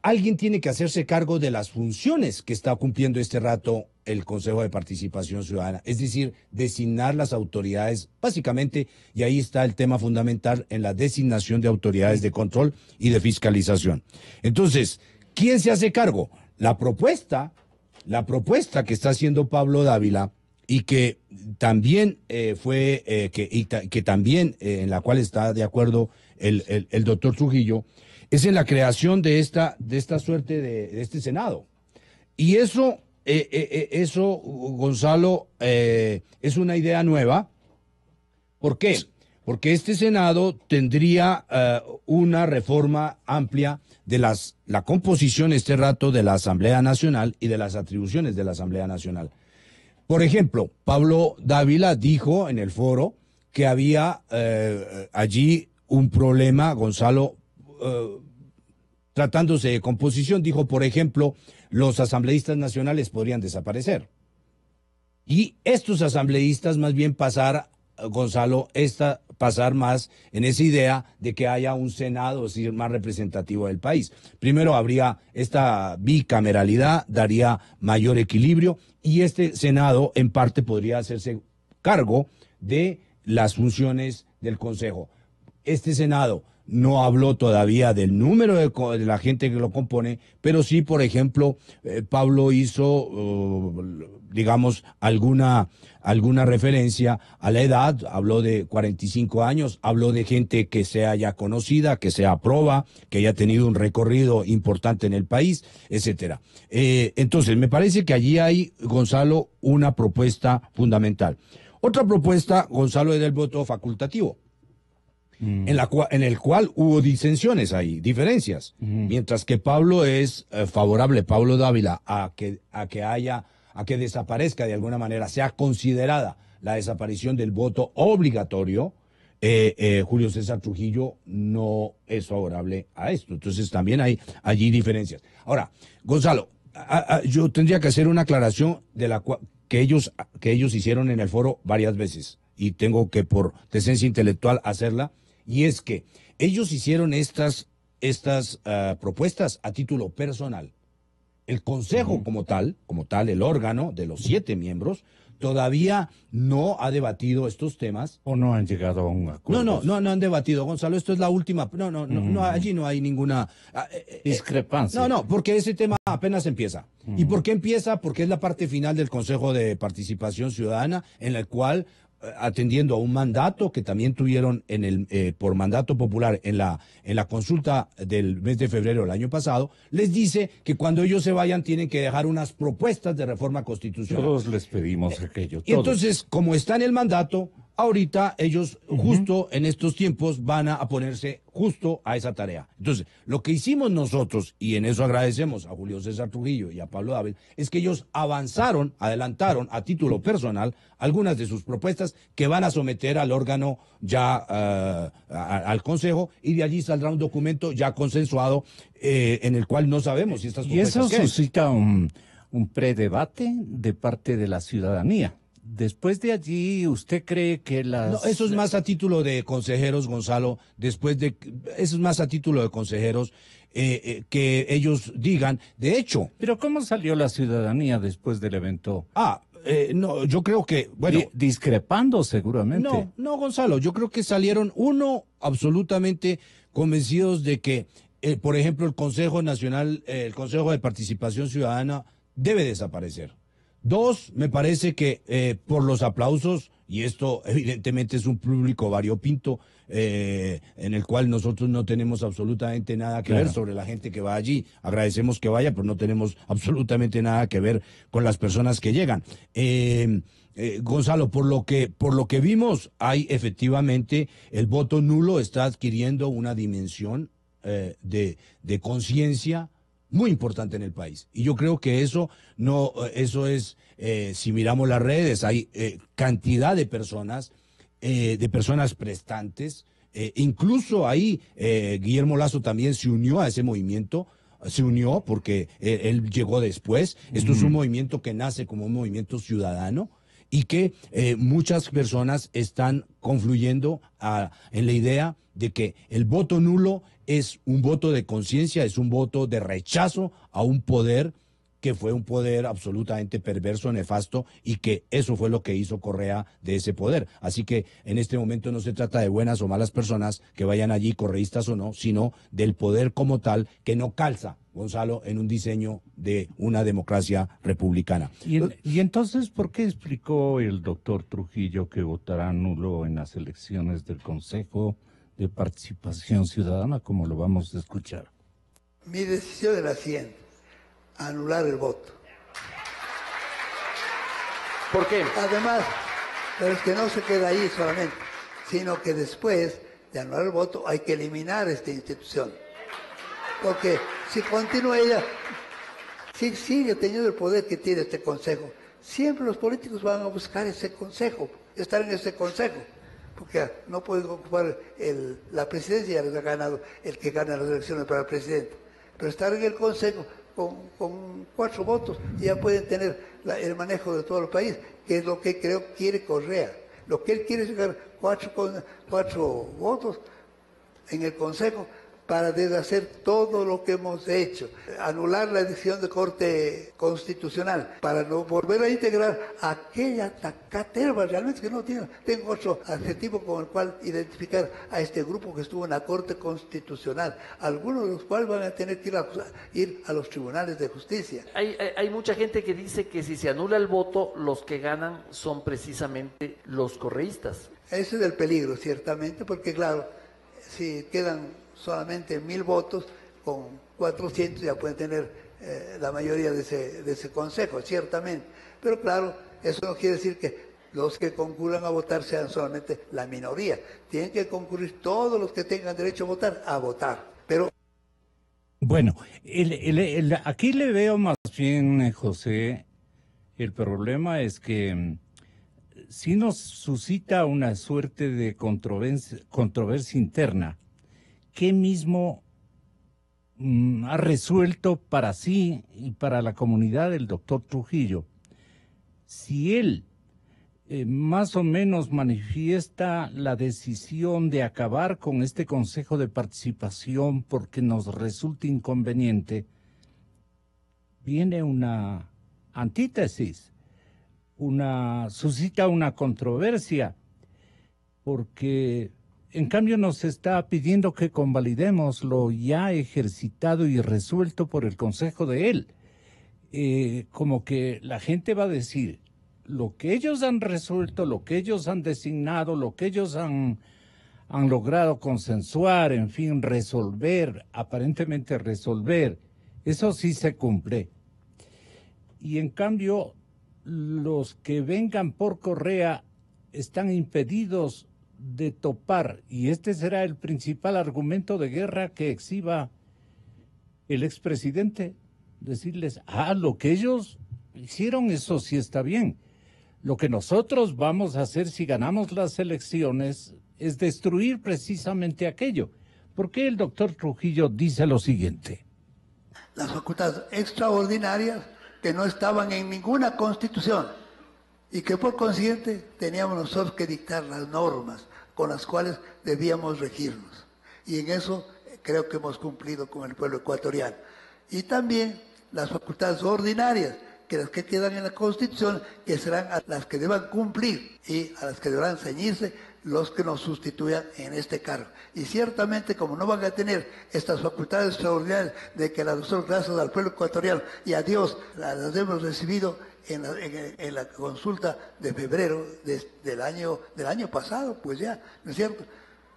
alguien tiene que hacerse cargo de las funciones que está cumpliendo este rato el Consejo de Participación Ciudadana, es decir, designar las autoridades, básicamente, y ahí está el tema fundamental en la designación de autoridades de control y de fiscalización. Entonces, ¿quién se hace cargo? La propuesta que está haciendo Pablo Dávila y que también que también en la cual está de acuerdo el doctor Trujillo, es en la creación de esta suerte de este Senado. Y eso, Gonzalo, es una idea nueva. ¿Por qué? Porque este Senado tendría una reforma amplia de la composición este rato de la Asamblea Nacional y de las atribuciones de la Asamblea Nacional. Por ejemplo, Pablo Dávila dijo en el foro que había allí un problema, Gonzalo, tratándose de composición, dijo, por ejemplo, los asambleístas nacionales podrían desaparecer. Y estos asambleístas más bien pasar, Gonzalo, pasar más en esa idea de que haya un Senado, es decir, más representativo del país. Primero habría esta bicameralidad, daría mayor equilibrio, y este Senado en parte podría hacerse cargo de las funciones del Consejo. Este Senado no habló todavía del número de la gente que lo compone, pero sí, por ejemplo, Pablo hizo, digamos, alguna referencia a la edad, habló de 45 años, habló de gente que sea ya conocida, que sea proba, que haya tenido un recorrido importante en el país, etcétera. Entonces, me parece que allí hay, Gonzalo, una propuesta fundamental. Otra propuesta, Gonzalo, es del voto facultativo. En el cual hubo disensiones ahí, diferencias. Mientras que Pablo es favorable, Pablo Dávila, a que desaparezca de alguna manera, sea considerada la desaparición del voto obligatorio, Julio César Trujillo no es favorable a esto. Entonces también hay allí diferencias. Ahora, Gonzalo, yo tendría que hacer una aclaración de que ellos hicieron en el foro varias veces, y tengo que por decencia intelectual hacerla. Y es que ellos hicieron estas propuestas a título personal. El Consejo como tal, el órgano de los 7 miembros, todavía no ha debatido estos temas. ¿O no han llegado a un acuerdo? No han debatido, Gonzalo. Esto es la última. No, allí no hay ninguna discrepancia. No, porque ese tema apenas empieza. ¿Y por qué empieza? Porque es la parte final del Consejo de Participación Ciudadana, en la cual, atendiendo a un mandato que también tuvieron por mandato popular en la consulta del mes de febrero del año pasado, les dice que cuando ellos se vayan tienen que dejar unas propuestas de reforma constitucional. Todos les pedimos aquello. Y entonces, como está en el mandato, ahorita ellos justo en estos tiempos van a ponerse justo a esa tarea. Entonces, lo que hicimos nosotros, y en eso agradecemos a Julio César Trujillo y a Pablo Dávila, es que ellos adelantaron a título personal algunas de sus propuestas que van a someter al órgano ya al Consejo, y de allí saldrá un documento ya consensuado en el cual no sabemos si estas propuestas... Y eso suscita un predebate de parte de la ciudadanía. Después de allí, ¿usted cree que las...? No, eso es más a título de consejeros, Gonzalo. Eso es más a título de consejeros que ellos digan. De hecho... ¿Pero cómo salió la ciudadanía después del evento? No, yo creo que... bueno, discrepando seguramente. No, Gonzalo, yo creo que salieron, absolutamente convencidos de que, por ejemplo, el Consejo Nacional, el Consejo de Participación Ciudadana debe desaparecer. 2, me parece que por los aplausos y esto evidentemente es un público variopinto en el cual nosotros no tenemos absolutamente nada que ver sobre la gente que va allí. Agradecemos que vaya, pero no tenemos absolutamente nada que ver con las personas que llegan. Gonzalo, por lo que vimos, hay efectivamente el voto nulo está adquiriendo una dimensión de conciencia muy importante en el país. Y yo creo que eso es, si miramos las redes, hay cantidad de personas prestantes. Incluso ahí Guillermo Lasso también se unió a ese movimiento. Se unió porque él llegó después. Esto es un movimiento que nace como un movimiento ciudadano y que muchas personas están confluyendo en la idea de que el voto nulo es un voto de conciencia, es un voto de rechazo a un poder que fue un poder absolutamente perverso, nefasto, y que eso fue lo que hizo Correa de ese poder. Así que en este momento no se trata de buenas o malas personas que vayan allí, correístas o no, sino del poder como tal, que no calza, Gonzalo, en un diseño de una democracia republicana. Y entonces, ¿por qué explicó el doctor Trujillo que votará nulo en las elecciones del Consejo de Participación Ciudadana, como lo vamos a escuchar? Mi decisión es la siguiente: anular el voto. ¿Por qué? Además, pero es que no se queda ahí solamente, sino que después de anular el voto hay que eliminar esta institución. Porque si continúa ella, si sigue teniendo el poder que tiene este consejo, siempre los políticos van a buscar ese consejo, estar en ese consejo, porque no pueden ocupar la presidencia, ya les ha ganado el que gana las elecciones para el presidente, pero estar en el consejo con 4 votos ya pueden tener el manejo de todo el país, que es lo que creo quiere Correa. Lo que él quiere es sacar 4 votos en el consejo para deshacer todo lo que hemos hecho, anular la decisión de Corte Constitucional, para no volver a integrar aquella caterva realmente que no tiene. Tengo otro adjetivo con el cual identificar a este grupo que estuvo en la Corte Constitucional, algunos de los cuales van a tener que ir a los tribunales de justicia. Hay mucha gente que dice que si se anula el voto, los que ganan son precisamente los correístas. Ese es el peligro, ciertamente, porque claro, si quedan solamente 1000 votos, con 400 ya pueden tener la mayoría de ese consejo, ciertamente. Pero claro, eso no quiere decir que los que concurran a votar sean solamente la minoría. Tienen que concurrir todos los que tengan derecho a votar. Pero bueno, aquí le veo más bien, José, el problema es que sí nos suscita una suerte de controversia interna. ¿Qué mismo ha resuelto para sí y para la comunidad del doctor Trujillo? Si él más o menos manifiesta la decisión de acabar con este Consejo de Participación porque nos resulta inconveniente, viene una antítesis, suscita una controversia, porque en cambio nos está pidiendo que convalidemos lo ya ejercitado y resuelto por el consejo de él. Como que la gente va a decir, lo que ellos han resuelto, lo que ellos han designado, lo que ellos han logrado consensuar, en fin, aparentemente resolver, eso sí se cumple. Y en cambio, los que vengan por Correa están impedidos de topar, y este será el principal argumento de guerra que exhiba el expresidente, decirles, lo que ellos hicieron, eso sí está bien. Lo que nosotros vamos a hacer si ganamos las elecciones es destruir precisamente aquello. ¿Por qué el doctor Trujillo dice lo siguiente? Las facultades extraordinarias que no estaban en ninguna constitución y que por consiguiente teníamos nosotros que dictar las normas con las cuales debíamos regirnos. Y en eso creo que hemos cumplido con el pueblo ecuatoriano. Y también las facultades ordinarias, que las que quedan en la Constitución, que serán las que deban cumplir y a las que deberán ceñirse los que nos sustituyan en este cargo. Y ciertamente, como no van a tener estas facultades extraordinarias de que nosotros, gracias al pueblo ecuatoriano y a Dios, las hemos recibido en la consulta de febrero del año pasado, pues ya, ¿no es cierto?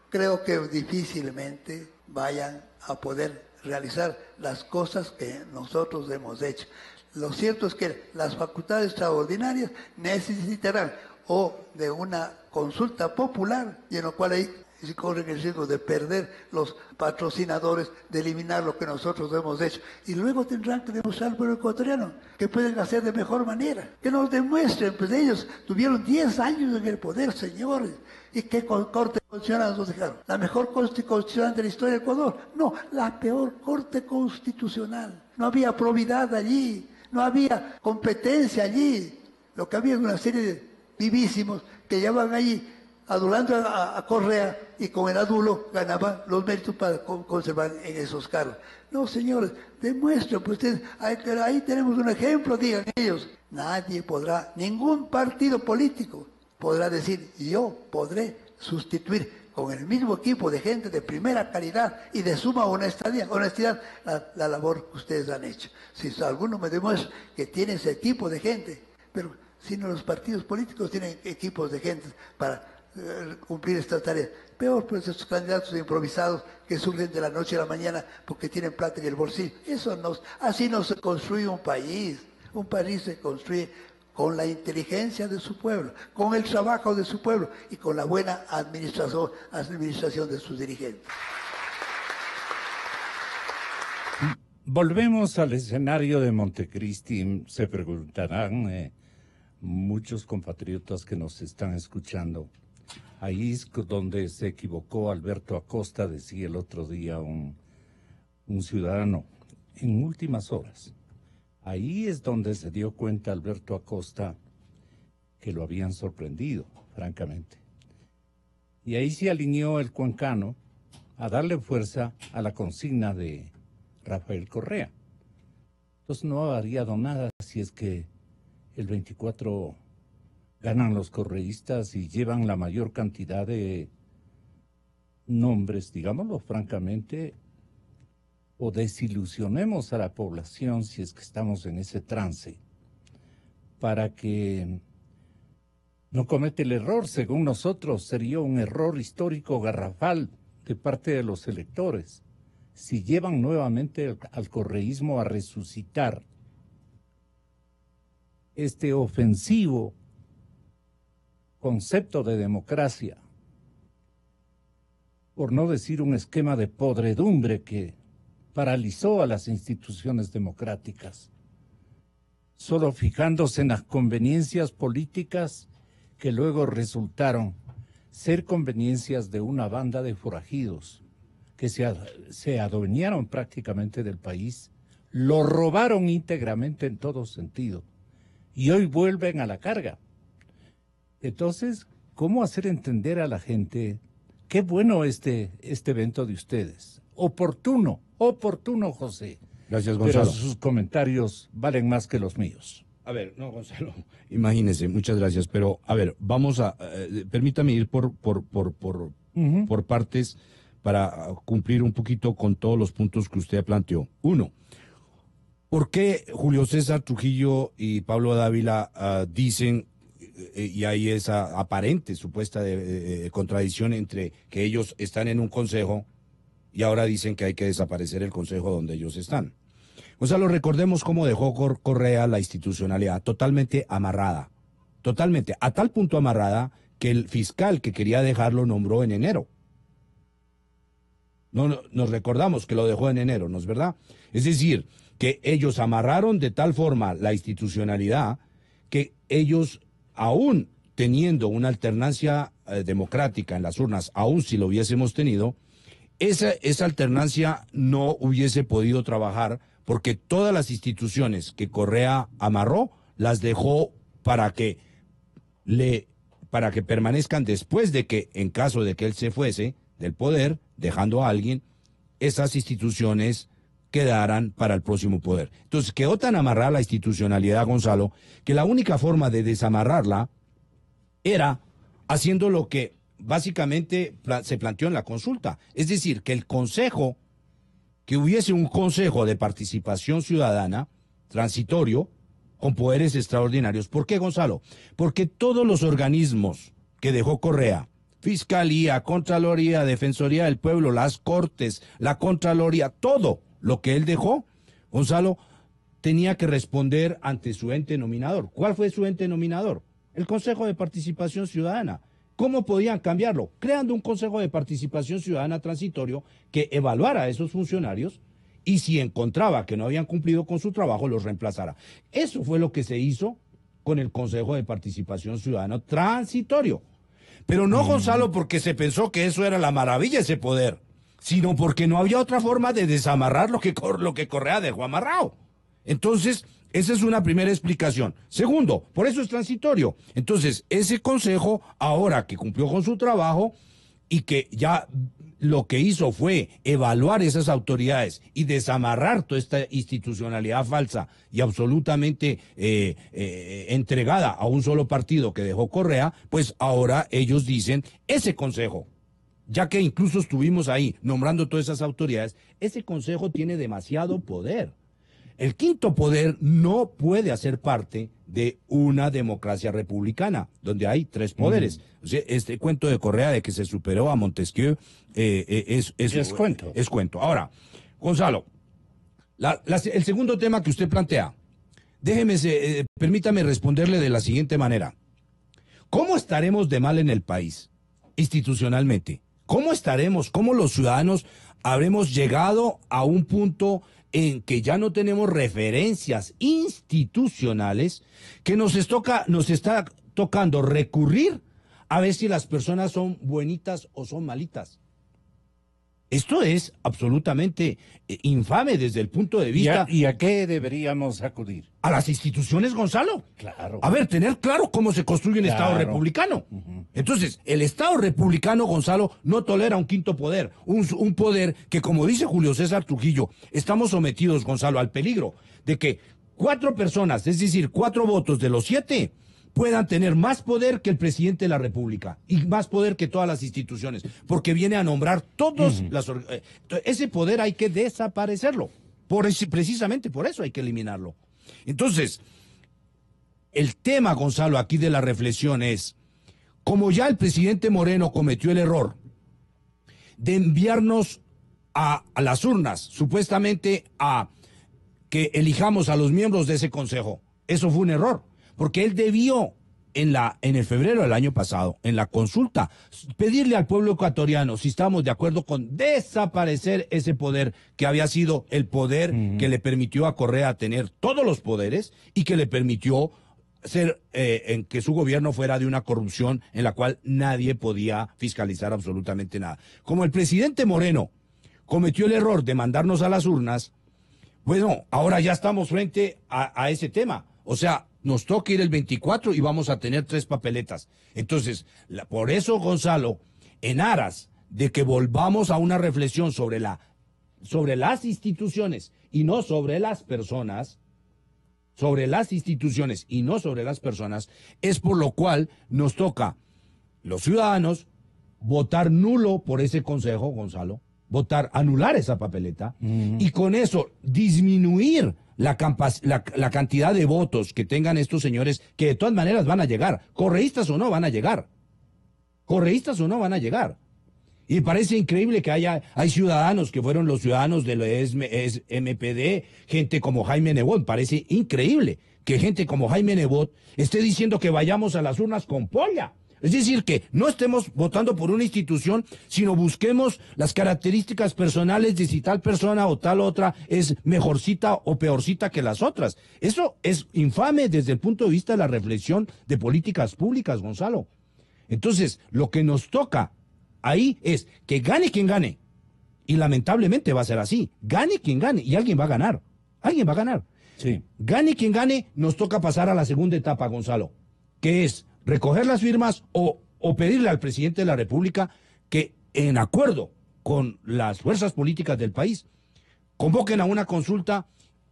Creo que difícilmente vayan a poder realizar las cosas que nosotros hemos hecho. Lo cierto es que las facultades extraordinarias necesitarán o de una consulta popular, y en lo cual ahí se corren el riesgo de perder los patrocinadores, de eliminar lo que nosotros hemos hecho. Y luego tendrán que demostrar al pueblo ecuatoriano que pueden hacer de mejor manera. Que nos demuestren, pues ellos tuvieron 10 años en el poder, señores. ¿Y qué corte constitucional nos dejaron? ¿La mejor corte constitucional de la historia de Ecuador? No, la peor corte constitucional. No había probidad allí, no había competencia allí. Lo que había era una serie de vivísimos que llevaban allí adulando a Correa y con el adulo ganaban los méritos para conservar en esos cargos. No, señores, demuestren, pues ustedes, ahí tenemos un ejemplo, digan ellos. Nadie podrá, ningún partido político podrá decir, yo podré sustituir con el mismo equipo de gente de primera calidad y de suma honestidad la labor que ustedes han hecho. Si alguno me demuestra que tiene ese equipo de gente, pero si no, los partidos políticos tienen equipos de gente para cumplir estas tareas. Peor, pues, esos candidatos improvisados que surgen de la noche a la mañana porque tienen plata en el bolsillo. Así no se construye un país. Un país se construye con la inteligencia de su pueblo, con el trabajo de su pueblo y con la buena administración de sus dirigentes. Volvemos al escenario de Montecristi. Se preguntarán muchos compatriotas que nos están escuchando. Ahí es donde se equivocó Alberto Acosta, decía el otro día un ciudadano, en últimas horas. Ahí es donde se dio cuenta Alberto Acosta que lo habían sorprendido, francamente. Y ahí se alineó el cuencano a darle fuerza a la consigna de Rafael Correa. Entonces no ha variado nada si es que el 24 ganan los correístas y llevan la mayor cantidad de nombres, digámoslo francamente, o desilusionemos a la población si es que estamos en ese trance, para que no cometa el error, según nosotros, sería un error histórico garrafal de parte de los electores, si llevan nuevamente al correísmo a resucitar este ofensivo concepto de democracia, por no decir un esquema de podredumbre que paralizó a las instituciones democráticas, solo fijándose en las conveniencias políticas que luego resultaron ser conveniencias de una banda de forajidos que se adueñaron prácticamente del país, lo robaron íntegramente en todo sentido y hoy vuelven a la carga. Entonces, ¿cómo hacer entender a la gente qué bueno este evento de ustedes? Oportuno, José. Gracias, Gonzalo. Pero sus comentarios valen más que los míos. A ver, no, Gonzalo, imagínese, muchas gracias, pero a ver, vamos a, permítame ir por partes para cumplir un poquito con todos los puntos que usted planteó. Uno, ¿por qué Julio César Trujillo y Pablo Dávila dicen, y hay esa aparente supuesta contradicción entre que ellos están en un consejo y ahora dicen que hay que desaparecer el consejo donde ellos están? Gonzalo, recordemos cómo dejó Correa la institucionalidad totalmente amarrada, totalmente, a tal punto amarrada que el fiscal que quería dejarlo nombró en enero. No, nos recordamos que lo dejó en enero, ¿no es verdad? Es decir, que ellos amarraron de tal forma la institucionalidad que ellos, aún teniendo una alternancia democrática en las urnas, aún si lo hubiésemos tenido, esa alternancia no hubiese podido trabajar porque todas las instituciones que Correa amarró las dejó para que permanezcan después de que, en caso de que él se fuese del poder, dejando a alguien, esas instituciones quedaran para el próximo poder. Entonces quedó tan amarrada la institucionalidad, Gonzalo, que la única forma de desamarrarla era haciendo lo que básicamente se planteó en la consulta. Es decir, que que hubiese un consejo de participación ciudadana transitorio, con poderes extraordinarios. ¿Por qué, Gonzalo? Porque todos los organismos que dejó Correa, Fiscalía, Contraloría, Defensoría del Pueblo, las Cortes, la Contraloría, todo lo que él dejó, Gonzalo, tenía que responder ante su ente nominador. ¿Cuál fue su ente nominador? El Consejo de Participación Ciudadana. ¿Cómo podían cambiarlo? Creando un Consejo de Participación Ciudadana transitorio que evaluara a esos funcionarios y si encontraba que no habían cumplido con su trabajo, los reemplazara. Eso fue lo que se hizo con el Consejo de Participación Ciudadana transitorio. Pero no, Gonzalo, porque se pensó que eso era la maravilla, ese poder, sino porque no había otra forma de desamarrar lo que Correa dejó amarrado. Entonces, esa es una primera explicación. Segundo, por eso es transitorio. Entonces, ese consejo, ahora que cumplió con su trabajo y que ya lo que hizo fue evaluar esas autoridades y desamarrar toda esta institucionalidad falsa y absolutamente entregada a un solo partido que dejó Correa, pues ahora ellos dicen, ese consejo, ya que incluso estuvimos ahí nombrando todas esas autoridades, ese consejo tiene demasiado poder. El quinto poder no puede hacer parte de una democracia republicana, donde hay tres poderes. O sea, este cuento de Correa de que se superó a Montesquieu es cuento. Es cuento. Ahora, Gonzalo, el segundo tema que usted plantea, permítame responderle de la siguiente manera. ¿Cómo estaremos de mal en el país, institucionalmente? ¿Cómo estaremos? ¿Cómo los ciudadanos habremos llegado a un punto en que ya no tenemos referencias institucionales, que nos está tocando recurrir a ver si las personas son buenitas o son malitas? Esto es absolutamente infame desde el punto de vista... ¿Y a qué deberíamos acudir? A las instituciones, Gonzalo. Claro. A ver, tener claro cómo se construye un Estado republicano. Entonces, el Estado republicano, Gonzalo, no tolera un quinto poder, un poder que, como dice Julio César Trujillo, estamos sometidos, Gonzalo, al peligro de que 4 personas, es decir, 4 votos de los 7, puedan tener más poder que el presidente de la República y más poder que todas las instituciones, porque viene a nombrar todos ese poder hay que desaparecerlo. Precisamente por eso hay que eliminarlo. Entonces, el tema, Gonzalo, aquí de la reflexión es, como ya el presidente Moreno cometió el error de enviarnos a las urnas, supuestamente a que elijamos a los miembros de ese consejo, eso fue un error. Porque él debió, en el febrero del año pasado, en la consulta, pedirle al pueblo ecuatoriano si estamos de acuerdo con desaparecer ese poder que había sido el poder que le permitió a Correa tener todos los poderes y que le permitió en que su gobierno fuera de una corrupción en la cual nadie podía fiscalizar absolutamente nada. Como el presidente Moreno cometió el error de mandarnos a las urnas, bueno, ahora ya estamos frente a ese tema. O sea, nos toca ir el 24 y vamos a tener 3 papeletas. Entonces, por eso, Gonzalo, en aras de que volvamos a una reflexión sobre las instituciones y no sobre las personas, es por lo cual nos toca, los ciudadanos, votar nulo por ese consejo, Gonzalo, anular esa papeleta y con eso disminuir la cantidad de votos que tengan estos señores, que de todas maneras van a llegar, correístas o no van a llegar. Y me parece increíble que hay ciudadanos que fueron los ciudadanos de la MPD, gente como Jaime Nebot. Parece increíble que gente como Jaime Nebot esté diciendo que vayamos a las urnas con polla. Es decir, que no estemos votando por una institución, sino busquemos las características personales de si tal persona o tal otra es mejorcita o peorcita que las otras. Eso es infame desde el punto de vista de la reflexión de políticas públicas, Gonzalo. Entonces, lo que nos toca ahí es que gane quien gane. Y lamentablemente va a ser así. Gane quien gane y alguien va a ganar. Sí. Gane quien gane, nos toca pasar a la segunda etapa, Gonzalo, que es recoger las firmas o pedirle al presidente de la República que, en acuerdo con las fuerzas políticas del país, convoquen a una consulta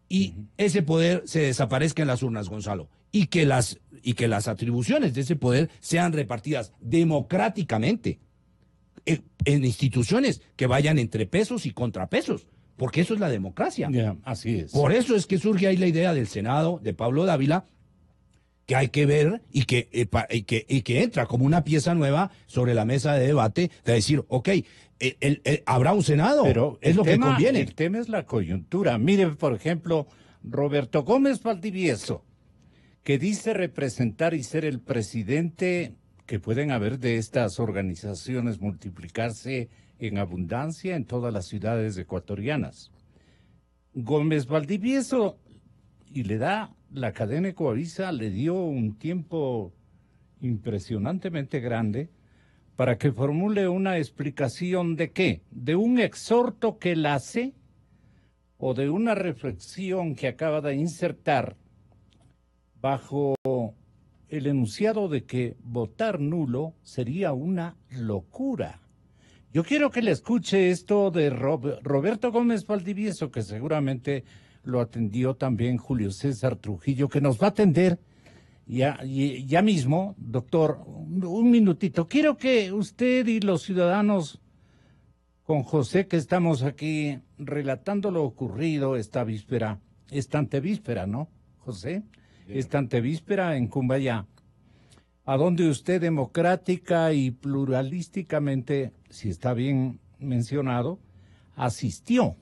y ese poder se desaparezca en las urnas, Gonzalo, y que las atribuciones de ese poder sean repartidas democráticamente en instituciones que vayan entre pesos y contrapesos, porque eso es la democracia. Así es. Por eso es que surge ahí la idea del Senado de Pablo Dávila, que hay que ver y que entra como una pieza nueva sobre la mesa de debate, de decir, ok, habrá un Senado, pero es lo que conviene. El tema es la coyuntura. Miren, por ejemplo, Roberto Gómez Valdivieso, que dice representar y ser el presidente que pueden haber de estas organizaciones multiplicarse en abundancia en todas las ciudades ecuatorianas. Gómez Valdivieso, y le da, la cadena Ecoavisa le dio un tiempo impresionantemente grande para que formule una explicación de qué, de un exhorto que él hace o de una reflexión que acaba de insertar bajo el enunciado de que votar nulo sería una locura. Yo quiero que le escuche esto de Roberto Gómez Valdivieso, que seguramente lo atendió también Julio César Trujillo, que nos va a atender ya mismo. Doctor, un minutito. Quiero que usted y los ciudadanos, con José, que estamos aquí relatando lo ocurrido esta antevíspera, ¿no, José? Esta antevíspera en Cumbayá, a donde usted democrática y pluralísticamente, si está bien mencionado, asistió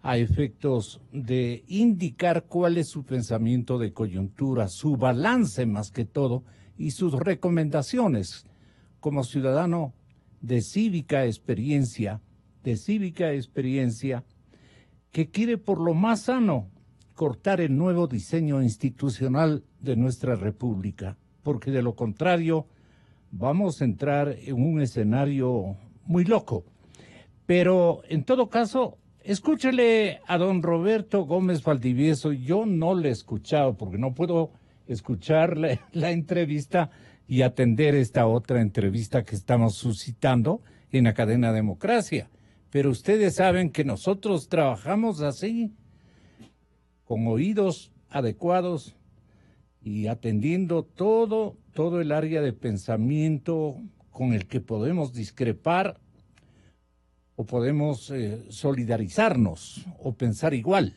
a efectos de indicar cuál es su pensamiento de coyuntura, su balance más que todo, y sus recomendaciones como ciudadano de cívica experiencia, que quiere por lo más sano cortar el nuevo diseño institucional de nuestra república, porque de lo contrario vamos a entrar en un escenario muy loco. Pero en todo caso, escúchele a don Roberto Gómez Valdivieso. Yo no le he escuchado porque no puedo escuchar la entrevista y atender esta otra entrevista que estamos suscitando en la cadena Democracia. Pero ustedes saben que nosotros trabajamos así, con oídos adecuados y atendiendo todo el área de pensamiento con el que podemos discrepar o podemos solidarizarnos o pensar igual.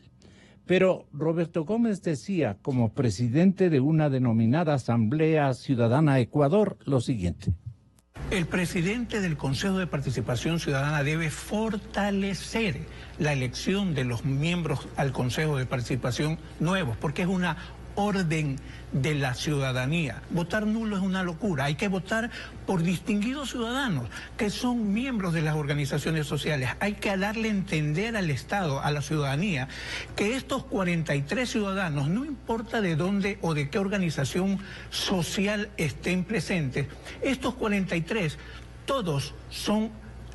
Pero Roberto Gómez decía, como presidente de una denominada Asamblea Ciudadana Ecuador, lo siguiente. El presidente del Consejo de Participación Ciudadana debe fortalecer la elección de los miembros al Consejo de Participación nuevos, porque es una orden de la ciudadanía. Votar nulo es una locura. Hay que votar por distinguidos ciudadanos que son miembros de las organizaciones sociales. Hay que darle a entender al Estado, a la ciudadanía, que estos 43 ciudadanos, no importa de dónde o de qué organización social estén presentes, estos 43, todos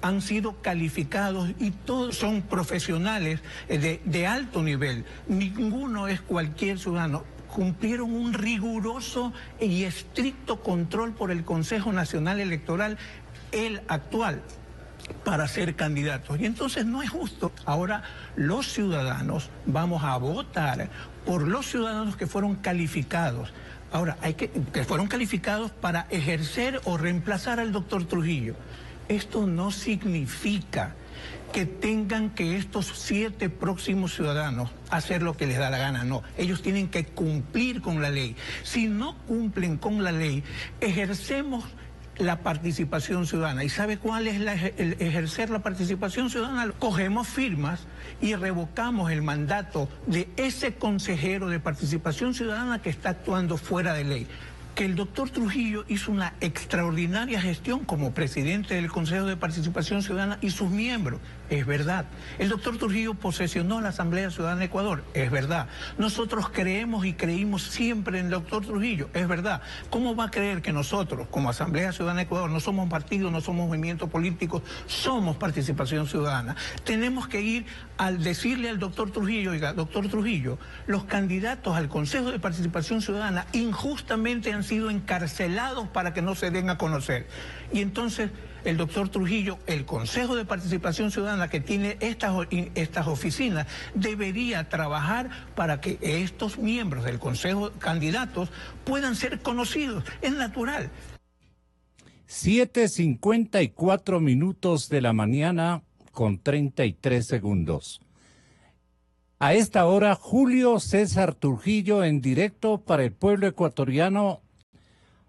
han sido calificados y todos son profesionales de alto nivel. Ninguno es cualquier ciudadano. Cumplieron un riguroso y estricto control por el Consejo Nacional Electoral, el actual, para ser candidatos. Y entonces no es justo. Ahora los ciudadanos vamos a votar por los ciudadanos que fueron calificados. Ahora, que fueron calificados para ejercer o reemplazar al doctor Trujillo. Esto no significa que tengan que estos 7 próximos ciudadanos hacer lo que les da la gana, no. Ellos tienen que cumplir con la ley. Si no cumplen con la ley, ejercemos la participación ciudadana. ¿Y sabe cuál es el ejercer la participación ciudadana? Cogemos firmas y revocamos el mandato de ese consejero de participación ciudadana que está actuando fuera de ley. Que el doctor Trujillo hizo una extraordinaria gestión como presidente del Consejo de Participación Ciudadana y sus miembros, es verdad. El doctor Trujillo posesionó la Asamblea Ciudadana de Ecuador, es verdad. Nosotros creemos y creímos siempre en el doctor Trujillo, es verdad. ¿Cómo va a creer que nosotros, como Asamblea Ciudadana de Ecuador, no somos partidos, no somos movimientos políticos, somos participación ciudadana? Tenemos que ir al decirle al doctor Trujillo, oiga, doctor Trujillo, los candidatos al Consejo de Participación Ciudadana injustamente han sido encarcelados para que no se den a conocer. Y entonces el doctor Trujillo, el Consejo de Participación Ciudadana que tiene estas oficinas, debería trabajar para que estos miembros del Consejo, candidatos, puedan ser conocidos. Es natural. 7:54 minutos de la mañana con 33 segundos. A esta hora, Julio César Trujillo en directo para el pueblo ecuatoriano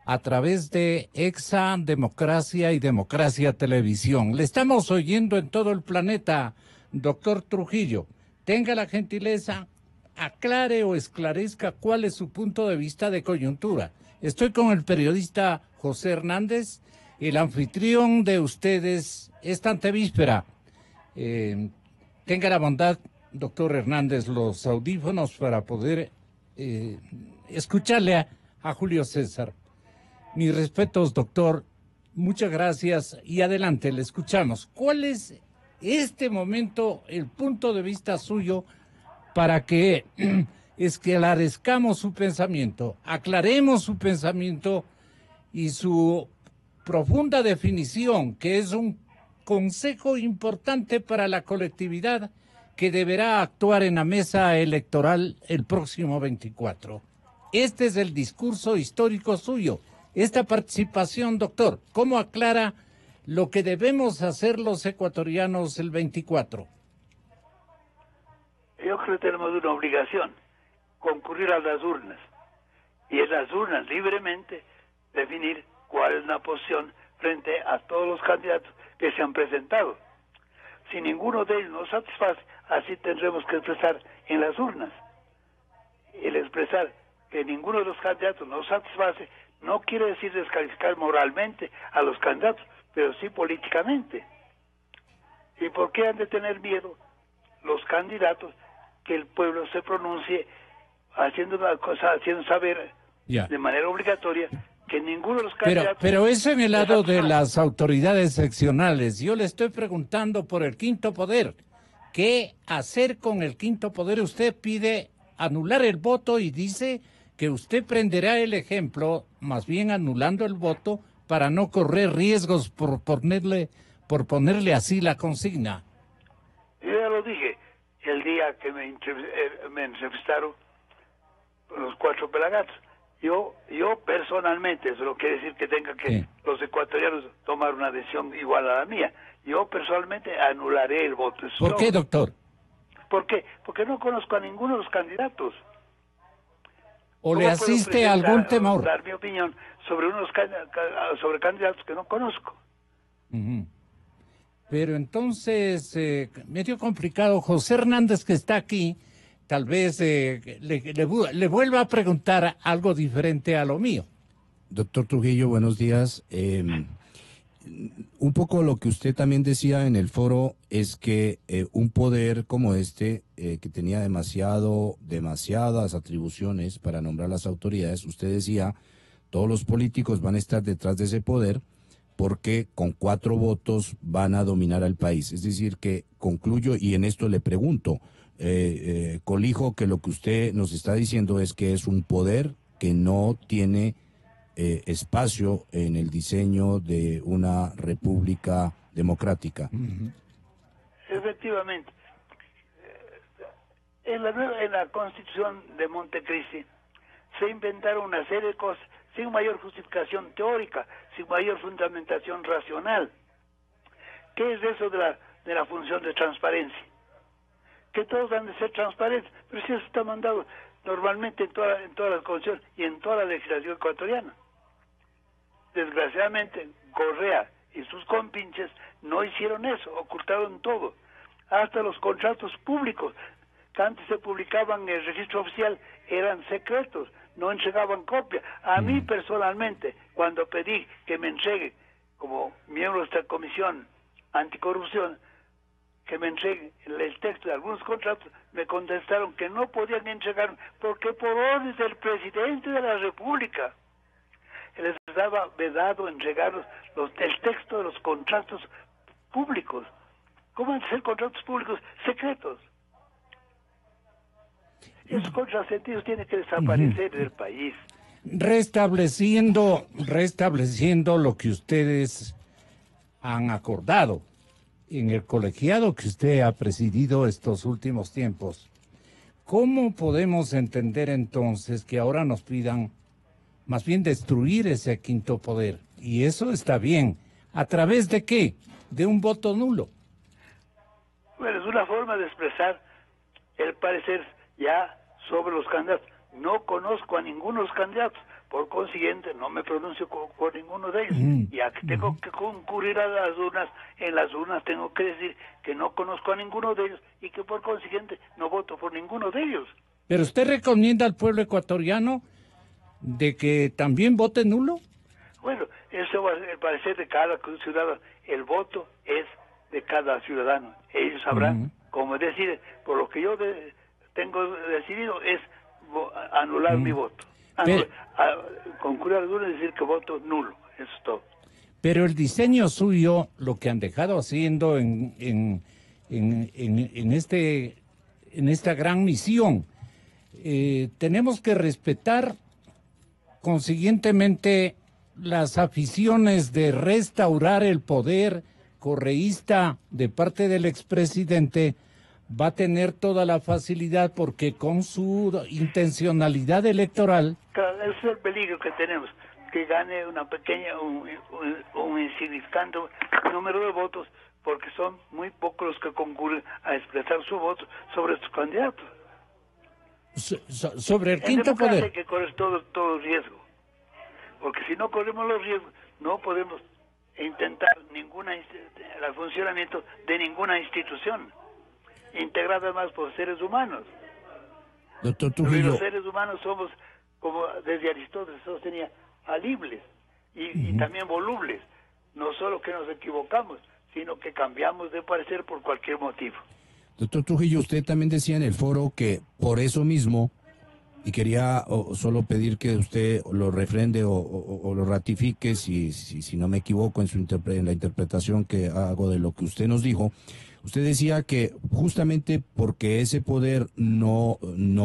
a través de Exa Democracia y Democracia Televisión. Le estamos oyendo en todo el planeta, doctor Trujillo. Tenga la gentileza, aclare o esclarezca cuál es su punto de vista de coyuntura. Estoy con el periodista José Hernández, el anfitrión de ustedes esta antevíspera. Tenga la bondad, doctor Hernández, los audífonos para poder escucharle a Julio César. Mis respetos, doctor. Muchas gracias y adelante, le escuchamos. ¿Cuál es este momento, el punto de vista suyo para que esclarezcamos su pensamiento, aclaremos su pensamiento y su profunda definición, que es un consejo importante para la colectividad que deberá actuar en la mesa electoral el próximo 24. Este es el discurso histórico suyo. Esta participación, doctor, ¿cómo aclara lo que debemos hacer los ecuatorianos el 24? Yo creo que tenemos una obligación, concurrir a las urnas, y en las urnas libremente definir cuál es la posición frente a todos los candidatos que se han presentado. Si ninguno de ellos nos satisface, así tendremos que expresar en las urnas. El expresar que ninguno de los candidatos nos satisface no quiere decir descalificar moralmente a los candidatos, pero sí políticamente. ¿Y por qué han de tener miedo los candidatos que el pueblo se pronuncie haciendo una cosa, haciendo saber de manera obligatoria que ninguno de los candidatos... Pero eso en el lado de las autoridades seccionales. Yo le estoy preguntando por el quinto poder. ¿Qué hacer con el quinto poder? Usted pide anular el voto y dice que usted prenderá el ejemplo, más bien anulando el voto, para no correr riesgos por ponerle así la consigna. Yo ya lo dije el día que me entrevistaron los 4 pelagatos. Yo personalmente, eso no quiere decir que tenga que los ecuatorianos tomar una decisión igual a la mía. Yo personalmente anularé el voto. ¿Por qué, doctor? ¿Por qué? Porque no conozco a ninguno de los candidatos. ¿O le asiste algún temor? Dar mi opinión sobre sobre candidatos que no conozco. Pero entonces, medio complicado. José Hernández, que está aquí, tal vez le vuelva a preguntar algo diferente a lo mío. Doctor Trujillo, buenos días. Un poco lo que usted también decía en el foro es que un poder como este, que tenía demasiadas atribuciones para nombrar las autoridades, usted decía, todos los políticos van a estar detrás de ese poder porque con 4 votos van a dominar al país. Es decir, que concluyo, y en esto le pregunto, colijo que lo que usted nos está diciendo es que es un poder que no tiene espacio en el diseño de una república democrática. Efectivamente. En la Constitución de Montecristi se inventaron una serie de cosas sin mayor justificación teórica, sin mayor fundamentación racional. ¿Qué es eso de la función de transparencia? Que todos han de ser transparentes, pero si eso está mandado normalmente en toda la Constitución y en toda la legislación ecuatoriana. Desgraciadamente, Correa y sus compinches no hicieron eso, ocultaron todo. Hasta los contratos públicos, que antes se publicaban en el registro oficial, eran secretos, no entregaban copia. A mí personalmente, cuando pedí que me entregue, como miembro de esta comisión anticorrupción, que me entreguen el texto de algunos contratos, me contestaron que no podían entregar porque por orden del presidente de la República les estaba vedado entregar el texto de los contratos públicos. ¿Cómo han de ser contratos públicos secretos? Esos contrasentidos tienen que desaparecer del país. Restableciendo lo que ustedes han acordado en el colegiado que usted ha presidido estos últimos tiempos, ¿cómo podemos entender entonces que ahora nos pidan más bien destruir ese quinto poder? Y eso está bien. ¿A través de qué? De un voto nulo. Bueno, es una forma de expresar el parecer ya sobre los candidatos. No conozco a ninguno de los candidatos, por consiguiente no me pronuncio por ninguno de ellos. Y aquí tengo que concurrir a las urnas, en las urnas tengo que decir que no conozco a ninguno de ellos y que por consiguiente no voto por ninguno de ellos. ¿Pero usted recomienda al pueblo ecuatoriano de que también vote nulo? Bueno, eso va a ser el parecer de cada ciudadano. El voto es de cada ciudadano. Ellos sabrán cómo deciden. Por lo que yo tengo decidido es anular mi voto. Concurrir a las urnas y decir que voto nulo. Eso es todo. Pero el diseño suyo, lo que han dejado haciendo en esta gran misión, tenemos que respetar consiguientemente las aficiones de restaurar el poder correísta de parte del expresidente. Va a tener toda la facilidad porque con su intencionalidad electoral... Claro, ese es el peligro que tenemos, que gane una pequeña, un insignificante número de votos, porque son muy pocos los que concurren a expresar su voto sobre estos candidatos. Sobre el quinto poder. Hay que correr todo riesgo, porque si no corremos los riesgos, no podemos intentar el funcionamiento de ninguna institución, integrada además por seres humanos. Doctor Trujillo. Los seres humanos somos, como desde Aristóteles sostenía, falibles y también volubles. No solo que nos equivocamos, sino que cambiamos de parecer por cualquier motivo. Doctor Trujillo, usted también decía en el foro que por eso mismo, y quería solo pedir que usted lo refrende o lo ratifique, si no me equivoco en la interpretación que hago de lo que usted nos dijo. Usted decía que justamente porque ese poder no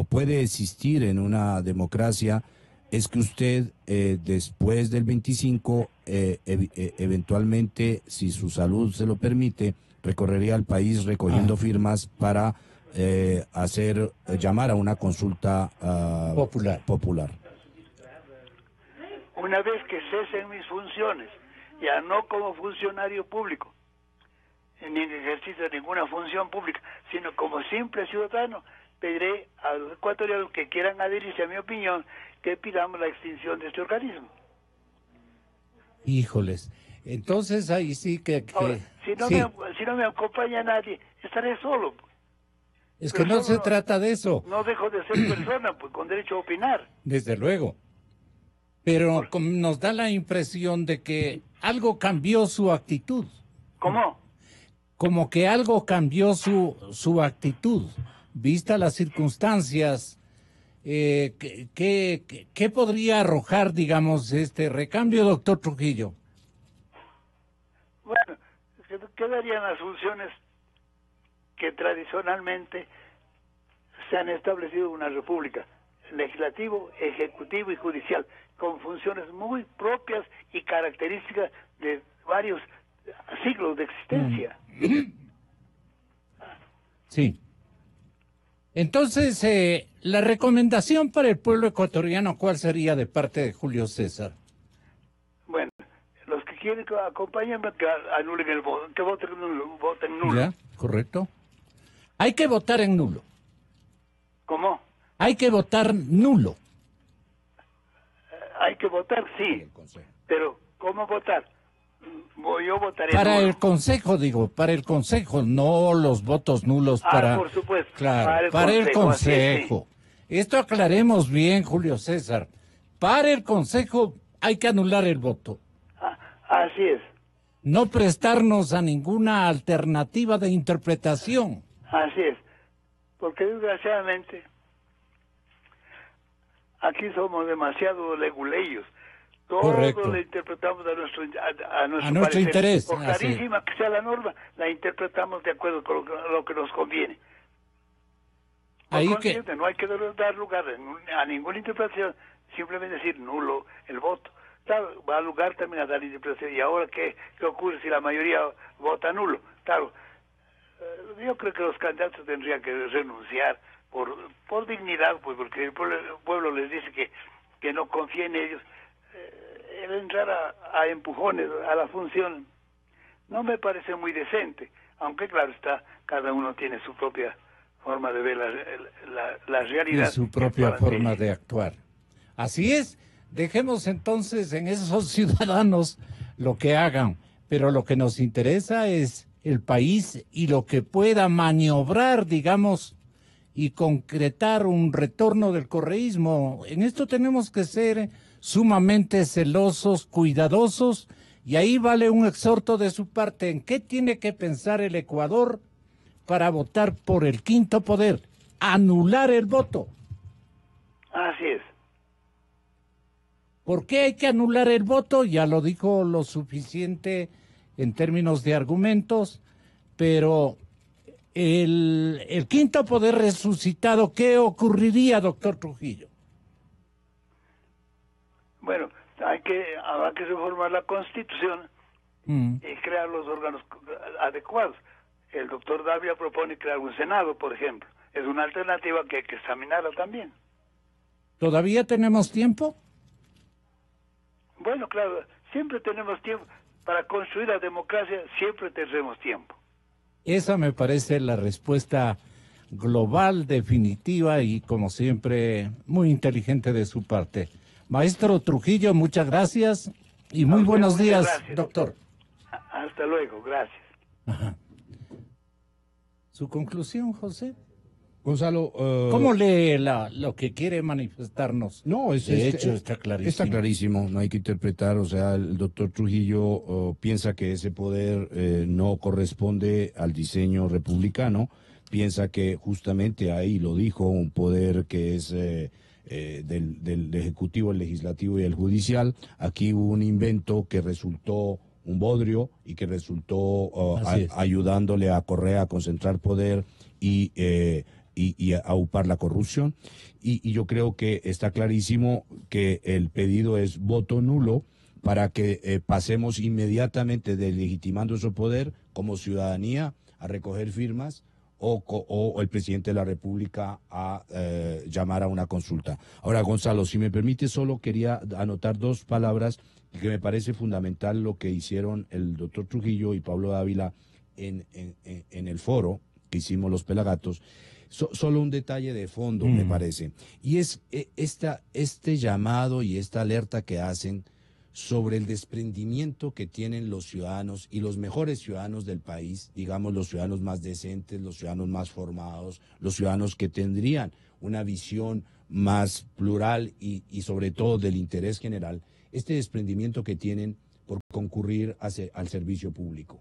puede existir en una democracia, es que usted después del 25, eventualmente, si su salud se lo permite, recorrería el país recogiendo firmas para llamar a una consulta popular. Una vez que cesen mis funciones, ya no como funcionario público, ni en ejercicio de ninguna función pública, sino como simple ciudadano, pediré a los ecuatorianos que quieran adherirse a mi opinión que pidamos la extinción de este organismo. Híjoles, entonces ahí sí que... Ahora, si no me acompaña nadie, estaré solo. Es que no se trata de eso. No dejo de ser persona, pues, con derecho a opinar. Desde luego. Pero nos da la impresión de que algo cambió su actitud. ¿Cómo? Como que algo cambió su actitud, vista las circunstancias. ¿Qué podría arrojar, digamos, este recambio, doctor Trujillo? Bueno, quedarían las funciones que tradicionalmente se han establecido en una república: legislativo, ejecutivo y judicial, con funciones muy propias y características de varios siglos de existencia. Sí. Entonces, la recomendación para el pueblo ecuatoriano, ¿cuál sería de parte de Julio César? Bueno, los que quieren que acompañen, que anulen el voto, que voten nulo. Ya, correcto. Hay que votar en nulo. ¿Cómo? Hay que votar nulo. Hay que votar, sí. Pero, ¿cómo votar? Yo votaré para nulo. El consejo, para el consejo, no los votos nulos para... por supuesto. Claro, para el consejo. Sí. Esto aclaremos bien, Julio César. Para el consejo hay que anular el voto. Así es. No prestarnos a ninguna alternativa de interpretación. Así es. Porque desgraciadamente aquí somos demasiado leguleyos. Correcto. Todo lo interpretamos a nuestro interés. Por clarísima que sea la norma, la interpretamos de acuerdo con lo que nos conviene. No hay que dar lugar a ninguna interpretación, simplemente decir nulo el voto. Claro, va a lugar también a dar interpretación. ¿Y ahora qué ocurre si la mayoría vota nulo? Claro, yo creo que los candidatos tendrían que renunciar por dignidad, pues, porque el pueblo les dice que no confía en ellos. El entrar a empujones a la función no me parece muy decente, aunque claro está, cada uno tiene su propia forma de ver la realidad. Y su propia forma de actuar. Así es. Dejemos entonces en esos ciudadanos lo que hagan, pero lo que nos interesa es el país y lo que pueda maniobrar, digamos, y concretar un retorno del correísmo. En esto tenemos que ser sumamente celosos, cuidadosos, y ahí vale un exhorto de su parte. ¿En qué tiene que pensar el Ecuador para votar por el quinto poder? Anular el voto. Así es. ¿Por qué hay que anular el voto? Ya lo dijo lo suficiente en términos de argumentos, pero el quinto poder resucitado, ¿qué ocurriría, doctor Trujillo? Bueno, habrá que reformar la Constitución y crear los órganos adecuados. El doctor Dávila propone crear un Senado, por ejemplo. Es una alternativa que hay que examinarla también. ¿Todavía tenemos tiempo? Bueno, claro, siempre tenemos tiempo. Para construir la democracia siempre tendremos tiempo. Esa me parece la respuesta global, definitiva y, como siempre, muy inteligente de su parte. Maestro Trujillo, muchas gracias y muy buenos días, gracias, doctor. Hasta luego, gracias. Ajá. ¿Su conclusión, José? Gonzalo, ¿cómo lee lo que quiere manifestarnos? No, de hecho está clarísimo. Está clarísimo, no hay que interpretar, o sea, el doctor Trujillo piensa que ese poder no corresponde al diseño republicano, piensa que justamente ahí lo dijo, un poder que es del Ejecutivo, el Legislativo y el Judicial. Aquí hubo un invento que resultó un bodrio y que resultó ayudándole a Correa a concentrar poder y a upar la corrupción, y yo creo que está clarísimo que el pedido es voto nulo para que pasemos inmediatamente de legitimando su poder como ciudadanía a recoger firmas o el presidente de la República a llamar a una consulta. Ahora, Gonzalo, si me permite, solo quería anotar dos palabras que me parece fundamental lo que hicieron el doctor Trujillo y Pablo Dávila en el foro que hicimos los Pelagatos. Solo un detalle de fondo, me parece, y es este llamado y esta alerta que hacen sobre el desprendimiento que tienen los ciudadanos y los mejores ciudadanos del país, digamos los ciudadanos más decentes, los ciudadanos más formados, los ciudadanos que tendrían una visión más plural y sobre todo del interés general, este desprendimiento que tienen por concurrir al servicio público.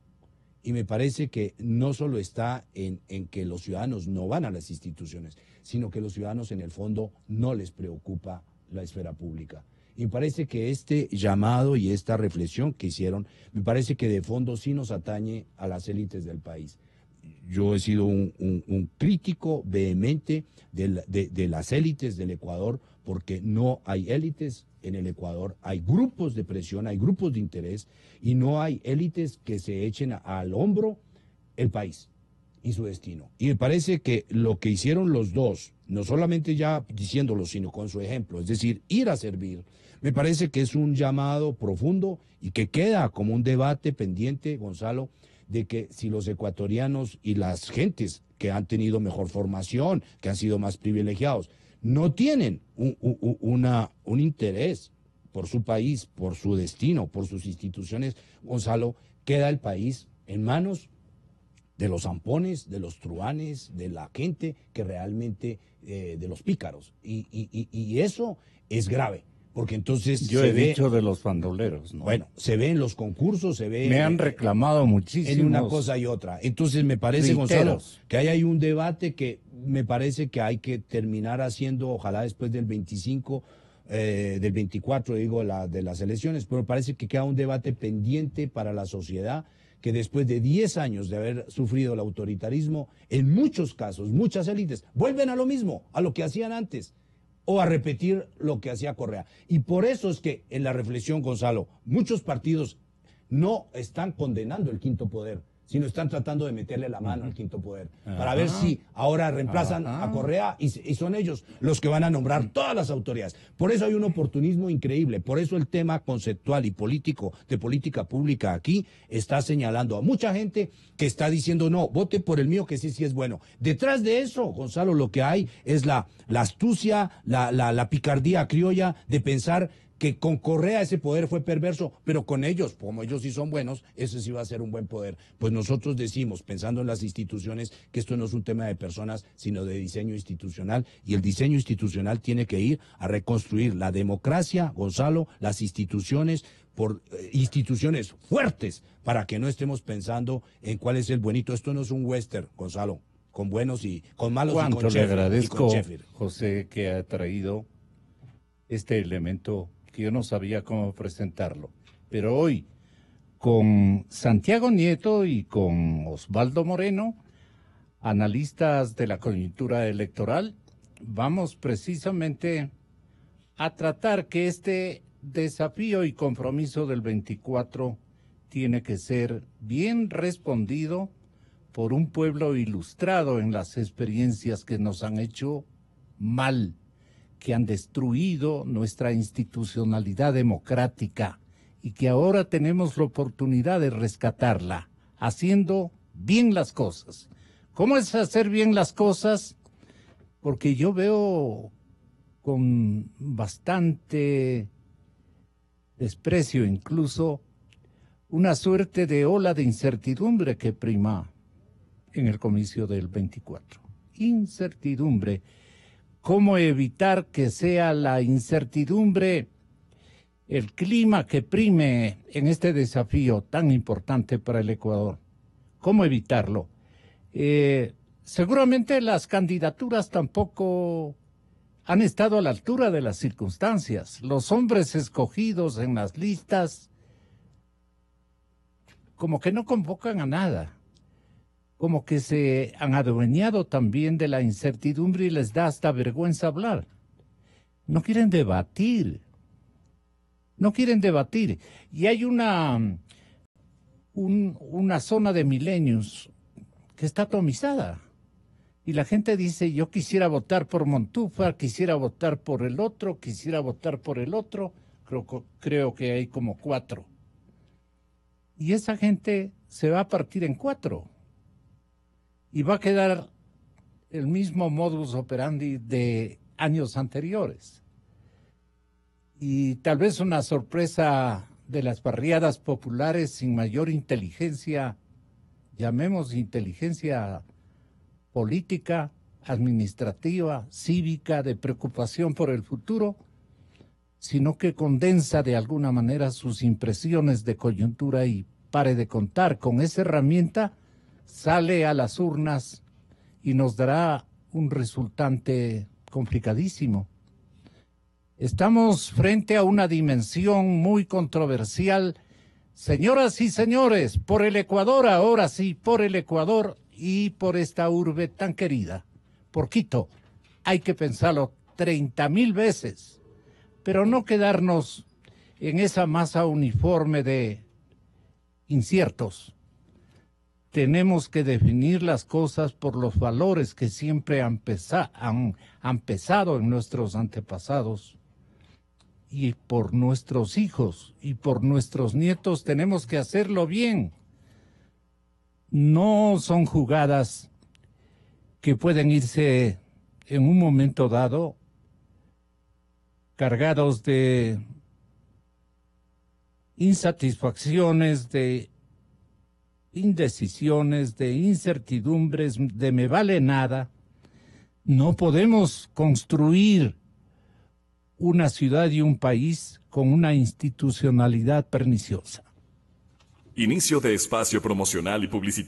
Y me parece que no solo está en que los ciudadanos no van a las instituciones, sino que los ciudadanos en el fondo no les preocupa la esfera pública. Y me parece que este llamado y esta reflexión que hicieron, me parece que de fondo sí nos atañe a las élites del país. Yo he sido un crítico vehemente de las élites del Ecuador, porque no hay élites en el Ecuador, hay grupos de presión, hay grupos de interés, y no hay élites que se echen al hombro el país y su destino. Y me parece que lo que hicieron los dos, no solamente ya diciéndolo, sino con su ejemplo, es decir, ir a servir, me parece que es un llamado profundo y que queda como un debate pendiente, Gonzalo, de que si los ecuatorianos y las gentes que han tenido mejor formación, que han sido más privilegiados, no tienen un interés por su país, por su destino, por sus instituciones, Gonzalo, queda el país en manos de los zampones, de los truanes, de la gente que realmente, de los pícaros. Y eso es grave, porque entonces yo he dicho de los bandoleros, ¿no? Bueno, se ve en los concursos, se ve... Me han reclamado muchísimo. En una cosa y otra. Entonces me parece, Gonzalo, que ahí hay un debate que me parece que hay que terminar haciendo, ojalá después del 25, del 24, digo, de las elecciones, pero parece que queda un debate pendiente para la sociedad, que después de 10 años de haber sufrido el autoritarismo, en muchos casos, muchas élites vuelven a lo mismo, a lo que hacían antes, o a repetir lo que hacía Correa. Y por eso es que en la reflexión, Gonzalo, muchos partidos no están condenando el quinto poder, sino están tratando de meterle la mano al quinto poder, para ver si ahora reemplazan a Correa y son ellos los que van a nombrar todas las autoridades. Por eso hay un oportunismo increíble, por eso el tema conceptual y político de política pública aquí está señalando a mucha gente que está diciendo no, vote por el mío que sí es bueno. Detrás de eso, Gonzalo, lo que hay es la astucia, la picardía criolla de pensar que con Correa ese poder fue perverso, pero con ellos, como ellos sí son buenos, ese sí va a ser un buen poder. Pues nosotros decimos, pensando en las instituciones, que esto no es un tema de personas, sino de diseño institucional, y el diseño institucional tiene que ir a reconstruir la democracia, Gonzalo, las instituciones, por instituciones fuertes, para que no estemos pensando en cuál es el buenito. Esto no es un western, Gonzalo, con buenos y con malos. ¿Cuánto y con le agradezco, Sheffield. José, que ha traído este elemento que yo no sabía cómo presentarlo? Pero hoy, con Santiago Nieto y con Osvaldo Moreno, analistas de la coyuntura electoral, vamos precisamente a tratar que este desafío y compromiso del 24 tiene que ser bien respondido por un pueblo ilustrado en las experiencias que nos han hecho mal, que han destruido nuestra institucionalidad democrática y que ahora tenemos la oportunidad de rescatarla, haciendo bien las cosas. ¿Cómo es hacer bien las cosas? Porque yo veo con bastante desprecio incluso una suerte de ola de incertidumbre que prima en el comicio del 24. Incertidumbre. ¿Cómo evitar que sea la incertidumbre el clima que prime en este desafío tan importante para el Ecuador? ¿Cómo evitarlo? Seguramente las candidaturas tampoco han estado a la altura de las circunstancias. Los hombres escogidos en las listas como que no convocan a nada, como que se han adueñado también de la incertidumbre y les da hasta vergüenza hablar. No quieren debatir. Y hay una zona de milenios que está atomizada. Y la gente dice, yo quisiera votar por Montúfar, quisiera votar por el otro, quisiera votar por el otro. Creo que hay como 4. Y esa gente se va a partir en 4. Y va a quedar el mismo modus operandi de años anteriores. Y tal vez una sorpresa de las barriadas populares sin mayor inteligencia, llamemos inteligencia política, administrativa, cívica, de preocupación por el futuro, sino que condensa de alguna manera sus impresiones de coyuntura y pare de contar. Con esa herramienta sale a las urnas y nos dará un resultante complicadísimo. Estamos frente a una dimensión muy controversial. Señoras y señores, por el Ecuador, ahora sí, por el Ecuador y por esta urbe tan querida, por Quito, hay que pensarlo 30.000 veces, pero no quedarnos en esa masa uniforme de inciertos. Tenemos que definir las cosas por los valores que siempre han pesado en nuestros antepasados. Y por nuestros hijos y por nuestros nietos tenemos que hacerlo bien. No son jugadas que pueden irse en un momento dado cargados de insatisfacciones, de indecisiones, de incertidumbres, de me vale nada. No podemos construir una ciudad y un país con una institucionalidad perniciosa. Inicio de espacio promocional y publicitario.